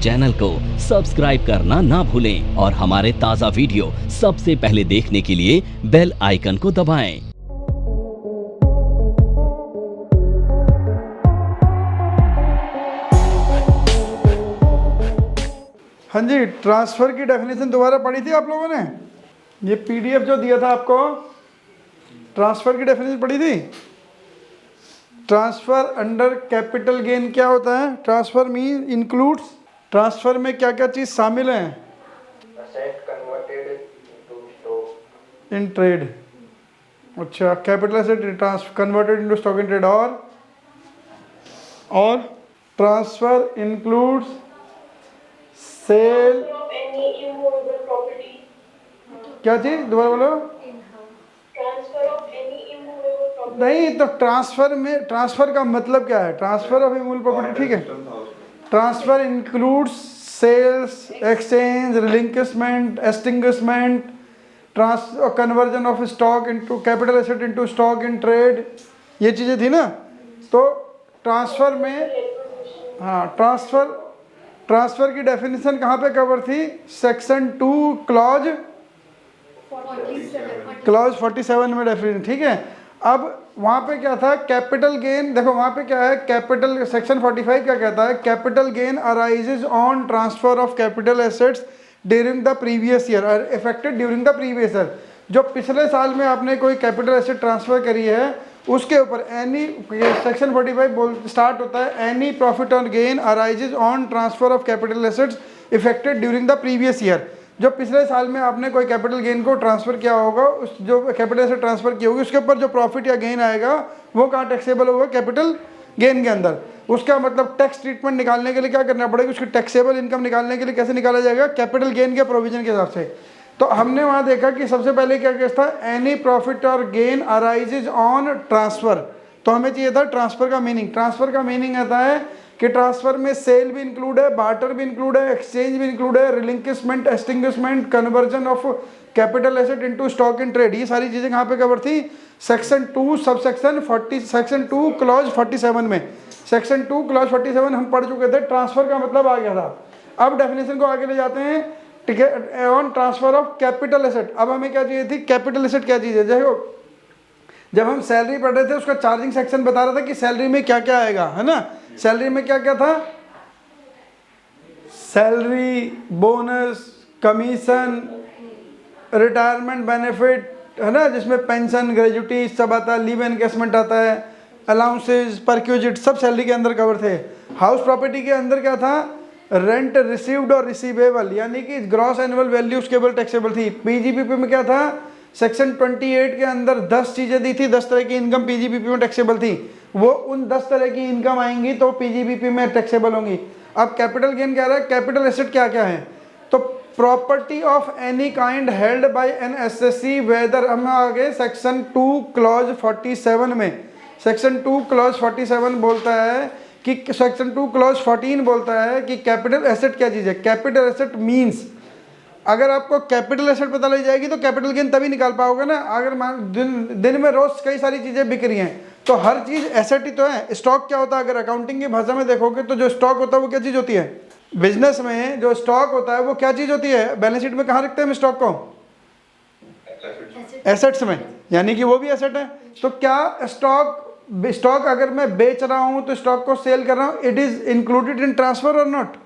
Channel को subscribe करना ना भूलें और हमारे ताज़ा वीडियो सबसे पहले देखने के लिए बेल आइकन को दबाएं। हाँ जी, ट्रांसफ़र की डेफिनेशन दोबारा पढ़ी थी आप लोगों ने? ये पीडीएफ जो दिया था आपको, ट्रांसफ़र की डेफिनेशन पढ़ी थी? ट्रांसफ़र अंडर कैपिटल गेन क्या होता है? ट्रांसफ़र मीन इंक्लूड्स, ट्रांसफ़र में क्या क्या चीज़ शामिल हैं? Asset converted into stock. In trade. अच्छा, capital asset converted into stock in trade. और transfer includes sale. of any immovable property. क्या चीज़ दोबारा बोलो? Transfer of any immovable property. नहीं तो ट्रांसफ़र में, ट्रांसफ़र का मतलब क्या है? ट्रांसफ़र ऑफ इमूवेबल प्रॉपर्टी, ठीक है। Transfer includes sales, exchange, relinquishment, extinguishment, conversion of stock into capital asset into stock in trade, ये चीज़ें थी ना। तो ट्रांसफ़र में, हाँ, ट्रांसफ़र की डेफिनेशन कहाँ पे कवर थी? सेक्शन 2 क्लॉज 47 में डेफिनेशन, ठीक है। अब वहाँ पे क्या था? कैपिटल गेन, देखो वहाँ पे क्या है? कैपिटल, सेक्शन 45 क्या कहता है? Capital gain arises on transfer of capital assets during the previous year और effected during the previous year. जो पिछले साल में आपने कोई कैपिटल एसेट ट्रांसफर करी है उसके ऊपर एनी, सेक्शन 45 स्टार्ट होता है, एनी प्रॉफिट और gain arises on transfer of capital assets affected during the previous year. जो पिछले साल में आपने कोई कैपिटल गेन को ट्रांसफर किया होगा, उस जो कैपिटल एसेट ट्रांसफर की होगी उसके ऊपर जो प्रॉफिट या गेन आएगा वो कहाँ टैक्सेबल होगा? कैपिटल गेन के अंदर। उसका मतलब टैक्स ट्रीटमेंट निकालने के लिए क्या करना पड़ेगा? उसकी टैक्सेबल इनकम निकालने के लिए कैसे निकाला जाएगा? कैपिटल गेन के प्रोविजन के हिसाब से। तो हमने वहाँ देखा कि सबसे पहले क्या केस था? एनी प्रॉफिट और गेन अराइजेज ऑन ट्रांसफर। तो हमें चाहिए था ट्रांसफर का मीनिंग। ट्रांसफर का मीनिंग आता है कि ट्रांसफर में सेल भी इंक्लूड है, बार्टर भी इंक्लूड है, एक्सचेंज भी इंक्लूड है, relinquishment, extinguishment, conversion of capital asset into stock in trade, ये सारी चीजें कहाँ पे कवर थी? सेक्शन 2 सबसेक्शन 40, सेक्शन 2 क्लॉज 47 में। सेक्शन 2 क्लॉज 47 हम पढ़ चुके थे। ट्रांसफर का मतलब आ गया था। अब डेफिनेशन को आगे ले जाते हैं, ठीक है। On transfer of capital asset, अब हमें क्या चाहिए थी? कैपिटल एसेट क्या चीज़ है? देखो जब हम सैलरी पढ़ रहे थे उसका चार्जिंग सेक्शन बता रहा था कि सैलरी में क्या क्या आएगा, है ना। सैलरी में क्या क्या था? Salary, bonus, commission, retirement benefit, है ना, जिसमें पेंशन, ग्रेजुटी सब आता है, लीव एनकेसमेंट आता है, अलाउंसेज, परक्यूजिट, सब सैलरी के अंदर कवर थे। हाउस प्रॉपर्टी के अंदर क्या था? रेंट रिसीव्ड और रिसीवेबल, यानी कि ग्रॉस एनुअल वैल्यू उसके ऊपर टैक्सेबल थी। पीजीबीपी में क्या था? सेक्शन 28 के अंदर 10 चीज़ें दी थी, 10 तरह की इनकम पीजीबीपी में टैक्सेबल थी। वो उन 10 तरह की इनकम आएंगी तो पीजीबीपी में टैक्सेबल होंगी। अब कैपिटल गेन कह रहा है कैपिटल एसेट क्या क्या है? तो property of any kind held by an SSC whether, हम आ गए सेक्शन 2 क्लॉज 47 में। सेक्शन 2 क्लॉज 47 बोलता है कि, सेक्शन 2 क्लॉज 14 बोलता है कि कैपिटल एसेट क्या चीज़ है? कैपिटल एसेट मीन्स, अगर आपको कैपिटल एसेट पता लग जाएगी तो कैपिटल गेन तभी निकाल पाओगे ना। अगर दिन में रोज कई सारी चीज़ें बिक रही हैं तो हर चीज़ एसेट ही तो है। स्टॉक क्या होता है? अगर अकाउंटिंग की भाषा में देखोगे तो जो स्टॉक होता है वो क्या चीज़ होती है? बिजनेस में जो स्टॉक होता है वो क्या चीज़ होती है? बैलेंस शीट में कहाँ रखते हैं हम स्टॉक को? एसेट्स में, यानी कि वो भी एसेट है। तो क्या स्टॉक अगर मैं बेच रहा हूं तो स्टॉक को सेल कर रहा हूं, it is included in transfer और नॉट?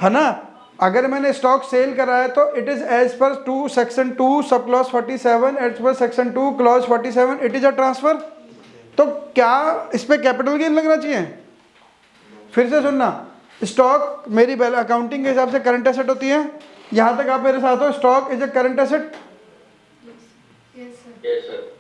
है ना। अगर मैंने स्टॉक सेल करा है तो इट इज एज पर 2 section 2 sub clause 47, as per section 2 clause 47 it is a transfer. तो क्या इस पे कैपिटल गेन लगना चाहिए? फिर से सुनना, स्टॉक मेरी अकाउंटिंग के हिसाब से करंट एसेट होती है। यहां तक आप मेरे साथ हो, stock is a current asset,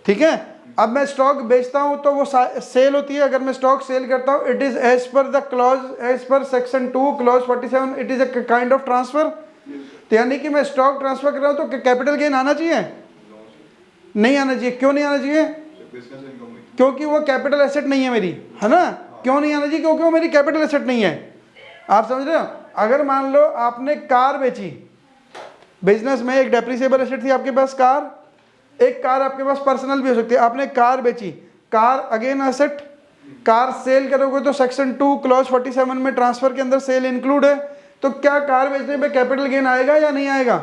ठीक है। अब मैं स्टॉक बेचता हूं तो वो सेल होती है। अगर मैं स्टॉक सेल करता हूं it is as per the clause, as per section 2 clause 47 it is a kind of transfer. तो यानी कि मैं स्टॉक ट्रांसफर कर रहा हूं तो कैपिटल गेन आना चाहिए? नहीं आना चाहिए। क्यों नहीं आना चाहिए? क्योंकि वो कैपिटल एसेट नहीं है मेरी, है ना। क्यों नहीं आना चाहिए? क्योंकि वो मेरी कैपिटल एसेट नहीं है। आप समझ रहे हो? अगर मान लो आपने कार बेची, बिजनेस में एक डेप्रिसिएबल एसेट थी आपके पास कार, एक कार आपके पास पर्सनल भी हो सकती है, आपने कार बेची, car again asset, car sale करोगे तो सेक्शन 2 क्लॉज 47 में ट्रांसफर के अंदर सेल इंक्लूड है, तो क्या कार बेचने पे कैपिटल गेन आएगा या नहीं आएगा?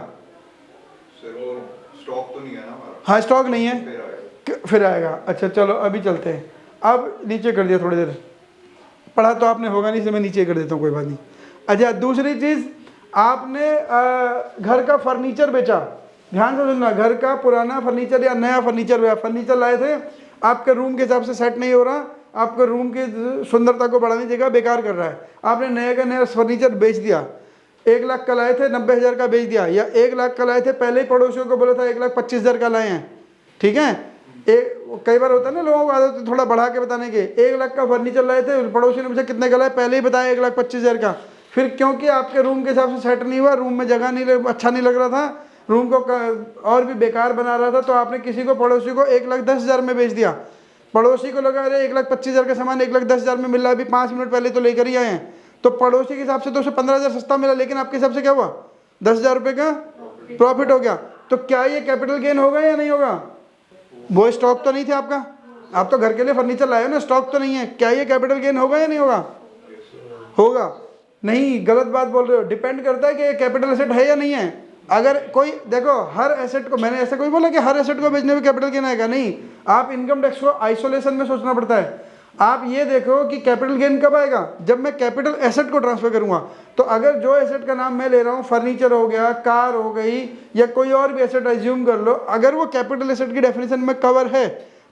सर वो स्टॉक तो नहीं है ना हमारा। हाँ स्टॉक नहीं है, फिर आएगा। फिर आएगा। अच्छा चलो अभी चलते हैं, अब नीचे कर दिया, थोड़ी देर पढ़ा तो आपने होगा नहीं, इसलिए मैं नीचे कर देता हूँ, कोई बात नहीं। अच्छा दूसरी चीज़, आपने घर का फर्नीचर बेचा, ध्यान से सुनना, घर का पुराना फर्नीचर या नया फर्नीचर, फर्नीचर लाए थे, आपके रूम के हिसाब से सेट नहीं हो रहा, आपके रूम की सुंदरता को बढ़ाने की जगह बेकार कर रहा है, आपने नया का नया फर्नीचर बेच दिया। 1 लाख का लाए थे, 90,000 का बेच दिया, या 1 लाख का लाए थे, पहले ही पड़ोसियों को बोला था 1,25,000 का लाए हैं, ठीक है। कई बार होता है ना लोगों को आदत थोड़ा बढ़ा के बताने के, 1 लाख का फर्नीचर लाए थे, पड़ोसी ने पूछा कितने का लाए, पहले ही बताया 1,25,000 का, फिर क्योंकि आपके रूम के हिसाब से सेट नहीं हुआ, रूम में जगह नहीं अच्छा नहीं लग रहा था, रूम को और भी बेकार बना रहा था, तो आपने किसी को पड़ोसी को 1,10,000 में बेच दिया। पड़ोसी को लगा अरे 1,25,000 का सामान 1,10,000 में मिल रहा है, अभी 5 मिनट पहले तो लेकर ही आए हैं, तो पड़ोसी के हिसाब से तो उसे 15,000 सस्ता मिला, लेकिन आपके हिसाब से क्या हुआ, 10,000 रुपये का प्रॉफिट हो गया। तो क्या ये कैपिटल गेन होगा या नहीं होगा? वो स्टॉक तो नहीं थे आपका, आप तो घर के लिए फर्नीचर लाए हो ना, स्टॉक तो नहीं है, क्या ये कैपिटल गेन होगा या नहीं होगा? होगा। नहीं, गलत बात बोल रहे हो, डिपेंड करता है कि ये कैपिटल एसेट है या नहीं है। अगर कोई देखो, हर एसेट को, मैंने ऐसा कोई बोला कि हर एसेट को बेचने में कैपिटल गेन आएगा, नहीं, आप इनकम टैक्स को आइसोलेशन में सोचना पड़ता है। आप ये देखो कि कैपिटल गेन कब आएगा, जब मैं कैपिटल एसेट को ट्रांसफर करूंगा। तो अगर जो एसेट का नाम मैं ले रहा हूँ, फर्नीचर हो गया, कार हो गई, या कोई और भी एसेट एज्यूम कर लो, अगर वो कैपिटल एसेट की डेफिनेशन में कवर है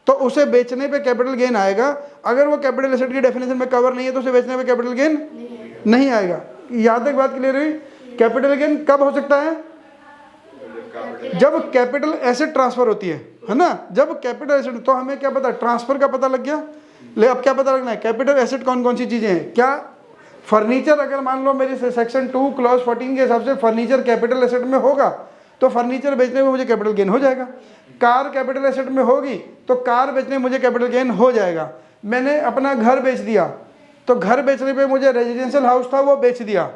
तो उसे बेचने पे कैपिटल गेन आएगा। अगर वो कैपिटल एसेट की डेफिनेशन में कवर नहीं है तो उसे बेचने पे कैपिटल गेन नहीं आएगा। याद तक बात क्लियर हुई? कैपिटल गेन कब हो सकता है? जब कैपिटल एसेट ट्रांसफर होती है ना, जब कैपिटल एसेट, तो हमें क्या पता, ट्रांसफर का पता लग गया। ले अब क्या पता लगना है, कैपिटल एसेट कौन कौन सी चीजें हैं। क्या फर्नीचर, अगर मान लो मेरी सेक्शन 2 क्लॉज 14 के हिसाब से फर्नीचर कैपिटल एसेट में होगा तो फर्नीचर बेचने में मुझे कैपिटल गेन हो जाएगा। कार कैपिटल एसेट में होगी तो कार बेचने में मुझे कैपिटल गेन हो जाएगा। मैंने अपना घर बेच दिया, तो घर बेचने पे मुझे रेजिडेंशियल हाउस था वो बेच दिया,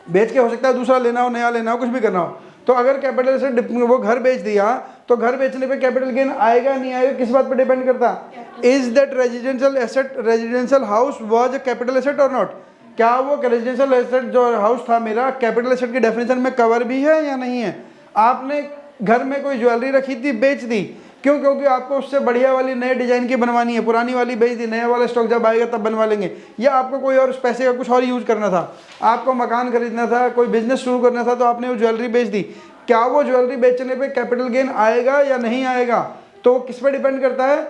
बेच के हो सकता है दूसरा लेना हो, नया लेना हो, कुछ भी करना हो, तो अगर कैपिटल एसेट वो घर बेच दिया तो घर बेचने पे कैपिटल गेन आएगा नहीं आएगा, किस बात पे डिपेंड करता, is that residential asset, residential house was a capital asset और नॉट। क्या वो रेजिडेंशियल एसेट जो हाउस था मेरा कैपिटल एसेट की डेफिनेशन में कवर भी है या नहीं है। आपने घर में कोई ज्वेलरी रखी थी, बेच दी, क्यों? क्योंकि आपको उससे बढ़िया वाली नए डिजाइन की बनवानी है, पुरानी वाली बेच दी, नया वाला स्टॉक जब आएगा तब बनवा लेंगे, या आपको कोई और पैसे का कुछ और यूज करना था, आपको मकान खरीदना था, कोई बिजनेस शुरू करना था, तो आपने वो ज्वेलरी बेच दी। क्या वो ज्वेलरी बेचने पे कैपिटल गेन आएगा या नहीं आएगा? तो वो किस पे डिपेंड करता है,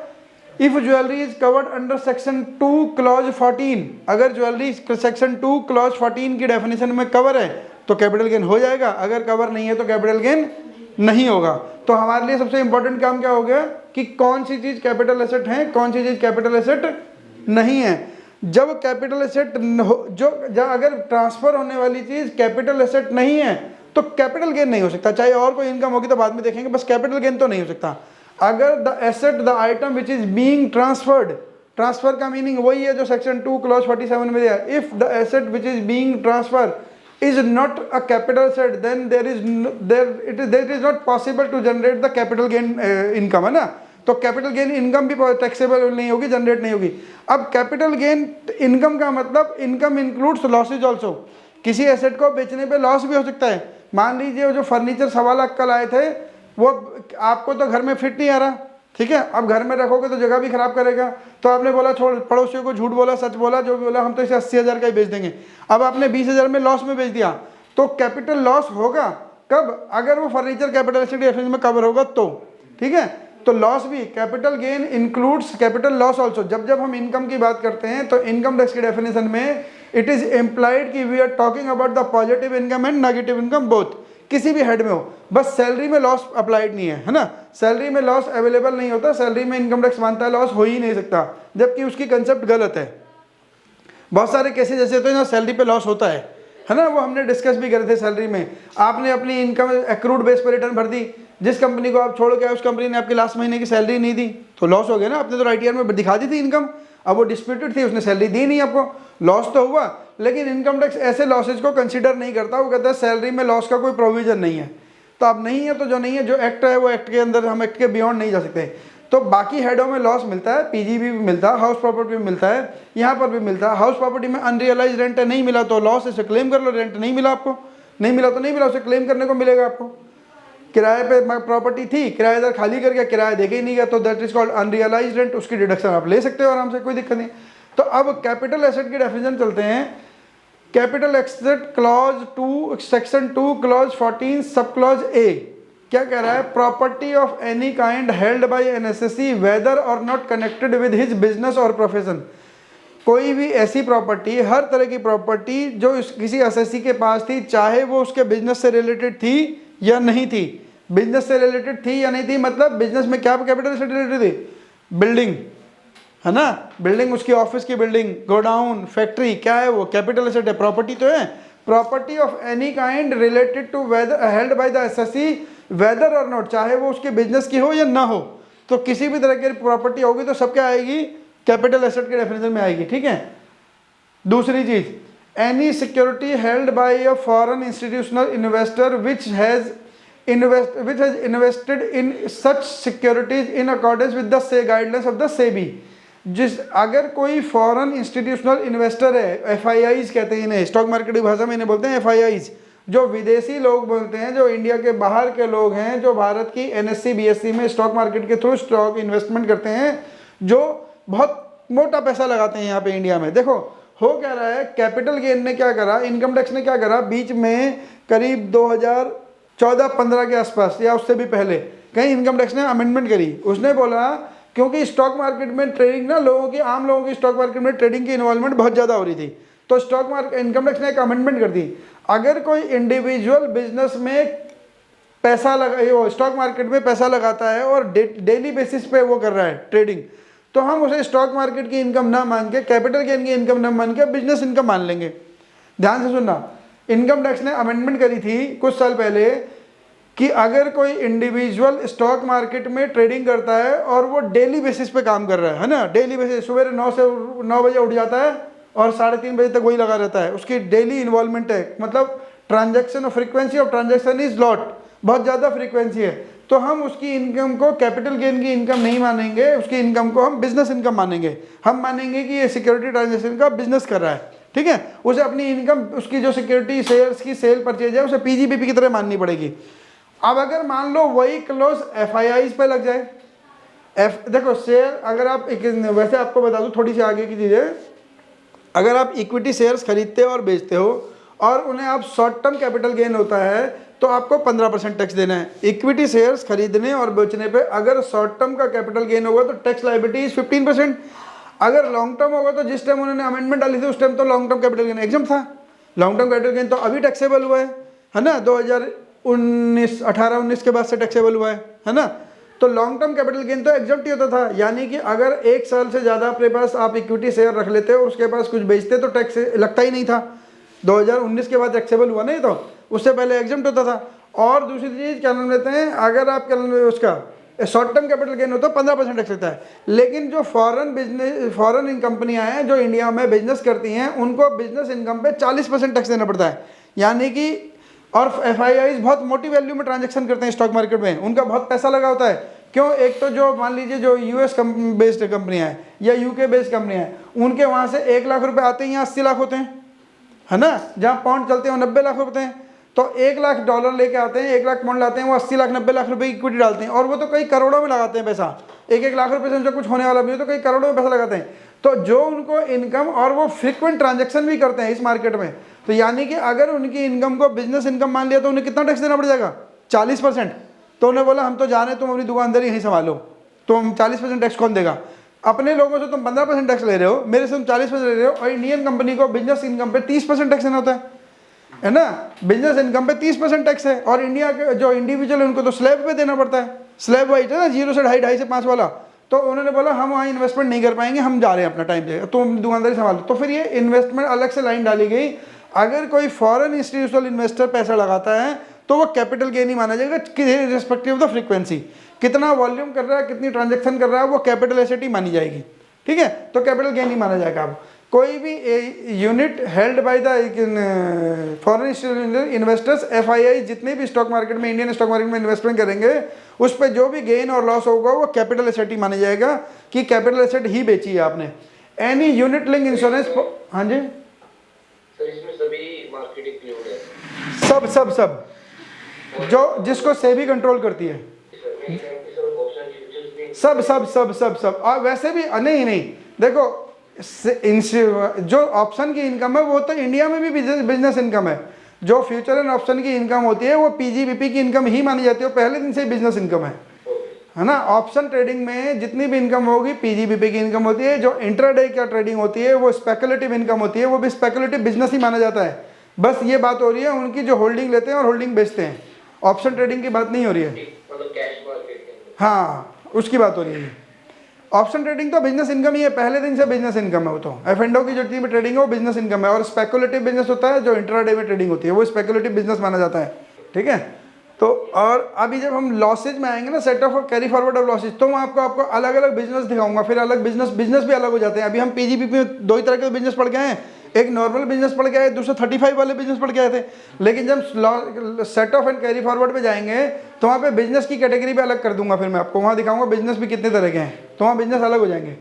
if jewellery is covered under section 2 clause 14, अगर ज्वेलरी सेक्शन 2 क्लॉज 14 की डेफिनेशन में कवर है तो कैपिटल गेन हो जाएगा, अगर कवर नहीं है तो कैपिटल गेन नहीं होगा। तो हमारे लिए सबसे इंपॉर्टेंट काम क्या हो गया कि कौन सी चीज कैपिटल एसेट है, कौन सी चीज कैपिटल एसेट नहीं है। जब कैपिटल एसेट जो अगर ट्रांसफर होने वाली चीज कैपिटल एसेट नहीं है तो कैपिटल गेन नहीं हो सकता, चाहे और कोई इनकम होगी तो बाद में देखेंगे, बस कैपिटल गेन तो नहीं हो सकता। अगर the asset the item which is being transferred, transfer का मीनिंग वही है जो सेक्शन 2 क्लॉज 47 में दिया, if the asset which is being transfer is not a capital asset, then it is not possible to generate the capital gain income, है ना। तो capital gain income भी टैक्सेबल नहीं होगी, जनरेट नहीं होगी। अब कैपिटल गेन इनकम का मतलब इनकम इंक्लूड्स लॉसेज ऑल्सो, किसी एसेट को बेचने पे लॉस भी हो सकता है। मान लीजिए जो फर्नीचर 1.25 लाख का लाए थे वो आपको तो घर में फिट नहीं आ रहा, ठीक है, अब घर में रखोगे तो जगह भी खराब करेगा, तो आपने बोला छोड़, पड़ोसियों को झूठ बोला, सच बोला, जो भी बोला, हम तो इसे 80,000 का ही बेच देंगे। अब आपने 20,000 में लॉस में बेच दिया, तो कैपिटल लॉस होगा कब, अगर वो फर्नीचर कैपिटल एसेट डेफिनेशन में कवर होगा तो, ठीक है। तो लॉस भी, capital gain includes capital loss also. जब हम इनकम की बात करते हैं तो इनकम टैक्स की डेफिनेशन में इट इज एम्प्लॉयड कि we are talking about the positive income and negative income both, किसी भी हेड में हो, बस सैलरी में लॉस अप्लाइड नहीं है ना, सैलरी में लॉस अवेलेबल नहीं होता, सैलरी में इनकम टैक्स मानता है लॉस हो ही नहीं सकता, जबकि उसकी कंसेप्ट गलत है। बहुत सारे केसेस ऐसे होते हैं ना सैलरी पे लॉस होता है ना, वो हमने डिस्कस भी करे थे। सैलरी में आपने अपनी इनकम एक्रूड बेस पर रिटर्न भर दी, जिस कंपनी को आप छोड़ के आए उस कंपनी ने आपके लास्ट महीने की सैलरी नहीं दी तो लॉस हो गया ना। आपने तो ITR में दिखा दी थी इनकम, अब वो डिस्प्यूटेड थी, उसने सैलरी दी नहीं आपको, लॉस तो हुआ। लेकिन इनकम टैक्स ऐसे लॉसेज को कंसीडर नहीं करता, वो कहता है सैलरी में लॉस का कोई प्रोविजन नहीं है। तो अब नहीं है तो जो नहीं है, जो एक्ट है वो एक्ट के अंदर, हम एक्ट के बियॉन्ड नहीं जा सकते। तो बाकी हेडों में लॉस मिलता है, पीजीबी भी मिलता है, हाउस प्रॉपर्टी भी मिलता है, यहाँ पर भी मिलता है। हाउस प्रॉपर्टी में अनरियलाइज रेंट नहीं मिला तो लॉस है, इसे क्लेम कर लो। रेंट नहीं मिला आपको, नहीं मिला तो नहीं मिला, उसे क्लेम करने को मिलेगा आपको। किराए पे प्रॉपर्टी थी, किराएदार खाली कर गया, किराया देके ही नहीं गया, तो that is called unrealise rent, उसकी डिडक्शन आप ले सकते हो आराम से, कोई दिक्कत नहीं। तो अब कैपिटल एसेट की डेफिनेशन चलते हैं। Capital asset clause 2 section 2 clause 14 sub clause A क्या कह रहा है? Property of any kind held by an SSC whether और not connected with his business or profession. कोई भी ऐसी प्रॉपर्टी, हर तरह की प्रॉपर्टी जो किसी एसएससी के पास थी, चाहे वो उसके बिजनेस से रिलेटेड थी या नहीं थी। बिजनेस से रिलेटेड थी या नहीं थी मतलब बिजनेस में क्या कैपिटल से रिलेटेड थी? बिल्डिंग है ना, बिल्डिंग, उसकी ऑफिस की बिल्डिंग, गोडाउन, फैक्ट्री, क्या है वो? कैपिटल एसेट है, प्रॉपर्टी तो है। Property of any kind related to whether held by the SSC whether और नॉट, चाहे वो उसके बिजनेस की हो या ना हो, तो किसी भी तरह की प्रॉपर्टी होगी तो सब क्या आएगी? कैपिटल एसेट के डेफिनेशन में आएगी, ठीक है। दूसरी चीज, any security held by a foreign institutional investor which has invested in such securities in accordance with the guidelines of the SEBI. जिस अगर कोई फॉरेन इंस्टीट्यूशनल इन्वेस्टर है, एफआईआईज कहते हैं इन्हें, स्टॉक मार्केट की भाषा में इन्हें बोलते हैं एफआईआईज, जो विदेशी लोग बोलते हैं, जो इंडिया के बाहर के लोग हैं, जो भारत की एनएससी बीएससी में स्टॉक मार्केट के थ्रू स्टॉक इन्वेस्टमेंट करते हैं, जो बहुत मोटा पैसा लगाते हैं यहाँ पे इंडिया में। देखो हो क्या रहा है, कैपिटल गेन ने क्या करा, इनकम टैक्स ने क्या करा, बीच में करीब 2014-15 के आसपास या उससे भी पहले कहीं इनकम टैक्स ने अमेंडमेंट करी। उसने बोला क्योंकि स्टॉक मार्केट में ट्रेडिंग ना, आम लोगों की स्टॉक मार्केट में ट्रेडिंग की इन्वॉल्वमेंट बहुत ज़्यादा हो रही थी, तो स्टॉक मार्केट इनकम टैक्स ने एक अमेंडमेंट कर दी। अगर कोई इंडिविजुअल बिजनेस में पैसा लगा, स्टॉक मार्केट में पैसा लगाता है और डेली बेसिस पे वो कर रहा है ट्रेडिंग, तो हम उसे स्टॉक मार्केट की इनकम ना मान के, कैपिटल गेन की इनकम ना मान के बिजनेस इनकम मान लेंगे। ध्यान से सुनना, इनकम टैक्स ने अमेंडमेंट करी थी कुछ साल पहले कि अगर कोई इंडिविजुअल स्टॉक मार्केट में ट्रेडिंग करता है और वो डेली बेसिस पे काम कर रहा है ना, डेली बेसिस, सुबह 9 बजे उठ जाता है और 3:30 बजे तक वही लगा रहता है, उसकी डेली इन्वॉल्वमेंट है, मतलब ट्रांजैक्शन और frequency of transaction is lot, बहुत ज़्यादा फ्रीक्वेंसी है, तो हम उसकी इनकम को कैपिटल गेन की इनकम नहीं मानेंगे, उसकी इनकम को हम बिजनेस इनकम मानेंगे। हम मानेंगे कि ये सिक्योरिटी ट्रांजैक्शन का बिजनेस कर रहा है, ठीक है। उसे अपनी इनकम, उसकी जो सिक्योरिटी शेयर्स की सेल परचेज है, उसे पीजीबीपी की तरह माननी पड़ेगी। अब अगर मान लो वही क्लोज एफआईआईज पे लग जाए, देखो शेयर, अगर आप वैसे आपको बता दूं थोड़ी सी आगे की चीज़ें, अगर आप इक्विटी शेयर्स खरीदते हो और बेचते हो और उन्हें आप शॉर्ट टर्म कैपिटल गेन होता है तो आपको 15% टैक्स देना है। इक्विटी शेयर्स खरीदने और बेचने पे अगर शॉर्ट टर्म का कैपिटल गेन होगा तो टैक्स लायबिलिटी इज 15%। अगर लॉन्ग टर्म होगा तो जिस टाइम उन्होंने अमेंडमेंट डाली थी उस टाइम तो long term capital gain exempt था, लॉन्ग टर्म कैपिटल गेन तो अभी टैक्सेबल हुआ है ना, 2018-19 के बाद से टैक्सेबल हुआ है ना। तो लॉन्ग टर्म कैपिटल गेन तो एग्जम्प्ट ही होता था, यानी कि अगर 1 साल से ज़्यादा अपने पास आप इक्विटी शेयर रख लेते और उसके पास कुछ बेचते तो टैक्स लगता ही नहीं था। 2019 के बाद टैक्सेबल हुआ नहीं, तो उससे पहले एग्जम्प्ट होता था। और दूसरी चीज़ क्या नाम लेते हैं, अगर आप क्या नाम उसका शॉर्ट टर्म कैपिटल गेन होता है 15% टैक्स लेता है, लेकिन जो फॉरेन कंपनियां हैं जो इंडिया में बिजनेस करती हैं उनको बिजनेस इनकम पे 40% टैक्स देना पड़ता है। यानी कि और एफआईआईज बहुत मोटी वैल्यू में ट्रांजैक्शन करते हैं स्टॉक मार्केट में, उनका बहुत पैसा लगा होता है। क्यों? एक तो जो मान लीजिए जो यूएस बेस्ड कंपनियां हैं या यूके बेस्ड कंपनियां हैं, उनके वहाँ से 1 लाख रुपए आते हैं, यहाँ 80 लाख होते हैं, है ना। जहाँ पाउंड चलते हैं 90 लाख होते हैं, तो 1 लाख डॉलर लेके आते हैं, 1 लाख पाउंड लाते हैं, वो 80 लाख 90 लाख रुपए की इक्विटी डालते हैं, और वो तो कई करोड़ों में लगाते हैं पैसा। 1-1 लाख रुपए से उनसे कुछ होने वाला भी है तो कई करोड़ों में पैसा लगाते हैं। तो जो उनको इनकम, और वो फ्रीक्वेंट ट्रांजैक्शन भी करते हैं इस मार्केट में, तो यानी कि अगर उनकी इनकम को बिजनेस इनकम मान लिया तो उन्हें कितना टैक्स देना पड़ जाएगा? 40%। तो उन्हें बोला हम तो जाने, तुम अपनी दुकानदारी यहीं संभालो, तुम 40% टैक्स कौन देगा? अपने लोगों से तुम 15% टैक्स ले रहे हो, मेरे से तुम 40% ले रहे हो, और इंडियन कंपनी को बिजनेस इनकम पे 30% टैक्स देना होता है ना। बिजनेस इनकम पे 30% टैक्स है, और इंडिया के जो इंडिविजुअल उनको तो स्लैब पे देना पड़ता है, स्लैब वाइज है ना, 0 से 2.5 से 5 वाला। तो उन्होंने बोला हम वहाँ इन्वेस्टमेंट नहीं कर पाएंगे, हम जा रहे हैं अपना टाइम देगा, तुम दुकानदारी संभालो। तो फिर ये इन्वेस्टमेंट अलग से लाइन डाली गई। अगर कोई फॉरेन इंस्टीट्यूशनल इन्वेस्टर पैसा लगाता है तो वो कैपिटल गेन ही माना जाएगा, रिस्पेक्टिव ऑफ द फ्रीक्वेंसी, कितना वॉल्यूम कर रहा है, कितनी ट्रांजैक्शन कर रहा है, वो कैपिटल एसेट ही मानी जाएगी, ठीक है। तो कैपिटल गेन ही माना जाएगा। अब कोई भी unit held by the foreign investors FII जितने भी स्टॉक मार्केट में, इंडियन स्टॉक मार्केट में इन्वेस्टमेंट करेंगे, उस पर जो भी गेन और लॉस होगा वो कैपिटल एसेट ही माना जाएगा कि कैपिटल एसेट ही बेची है आपने। एनी यूनिट लिंक इंश्योरेंस, हाँ जी सर इसमें सभी मार्केट इंक्लूड है? सब सब सब जो जिसको सेबी कंट्रोल करती है, सब सब सब सब सब। और वैसे भी नहीं नहीं देखो, जो ऑप्शन की इनकम है वो तो इंडिया में भी बिजनेस इनकम है। जो फ्यूचर एंड ऑप्शन की इनकम होती है वो PGBP की इनकम ही मानी जाती है, पहले दिन से ही बिजनेस इनकम है ना। ऑप्शन ट्रेडिंग में जितनी भी इनकम होगी PGBP की इनकम होती है। जो इंट्राडे का ट्रेडिंग होती है वो स्पेकुलेटिव इनकम होती है, वो भी स्पेकुलेटिव बिजनेस ही माना जाता है। बस ये बात हो रही है उनकी जो होल्डिंग लेते हैं और होल्डिंग बेचते हैं, ऑप्शन ट्रेडिंग की बात नहीं हो रही है। हाँ उसकी बात हो रही है। ऑप्शन ट्रेडिंग तो बिजनेस इनकम ही है, पहले दिन से बिजनेस इनकम है वो तो। F&O की जितनी भी ट्रेडिंग है वो बिजनेस इनकम है। और स्पेकुलेटिव बिजनेस होता है जो इंट्राडे में ट्रेडिंग होती है, वो स्पेकुलेटिव बिजनेस माना जाता है, ठीक है। तो और अभी जब हम लॉसेज में आएंगे ना, set of carry forward of losses, तो मैं आपको अलग अलग बिजनेस दिखाऊंगा, फिर अलग बिजनेस भी अलग हो जाते हैं। अभी हम PGBP में 2 ही तरह के बिजनेस पढ़ के आए, एक नॉर्मल बिजनेस पढ़ के आए, दूसरा 35 वाले बिजनेस पढ़ के आए थे। लेकिन जब set of and carry forward पे जाएंगे तो वहाँ पे बिजनेस की कैटेगरी भी अलग कर दूंगा, फिर मैं आपको वहाँ दिखाऊंगा बिजनेस भी कितने तरह के हैं, तो वहाँ बिजनेस अलग हो जाएंगे।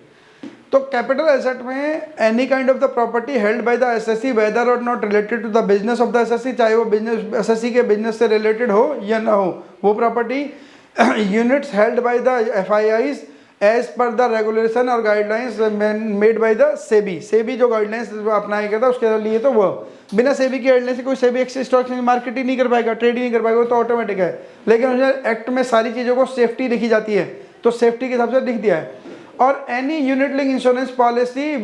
तो कैपिटल एसेट में any kind of the property held by the SSE whether और not related to the business of the SSE, चाहे वो बिजनेस SSE के बिजनेस से रिलेटेड हो या ना हो, वो property units held by the FIIs as per the regulation और guidelines made by the SEBI जो गाइडलाइंस अपनाएगा था उसके लिए, तो वो बिना सेबी की गाइडलाइन से कोई सेबी एक्सेस स्टॉक मार्केट ही नहीं कर पाएगा, ट्रेड ही नहीं कर पाएगा, वो तो ऑटोमेटिक है। लेकिन उसने एक्ट में सारी चीज़ों को सेफ्टी लिखी जाती है, तो सेफ्टी के हिसाब से लिख दिया है। और any unit link insurance policy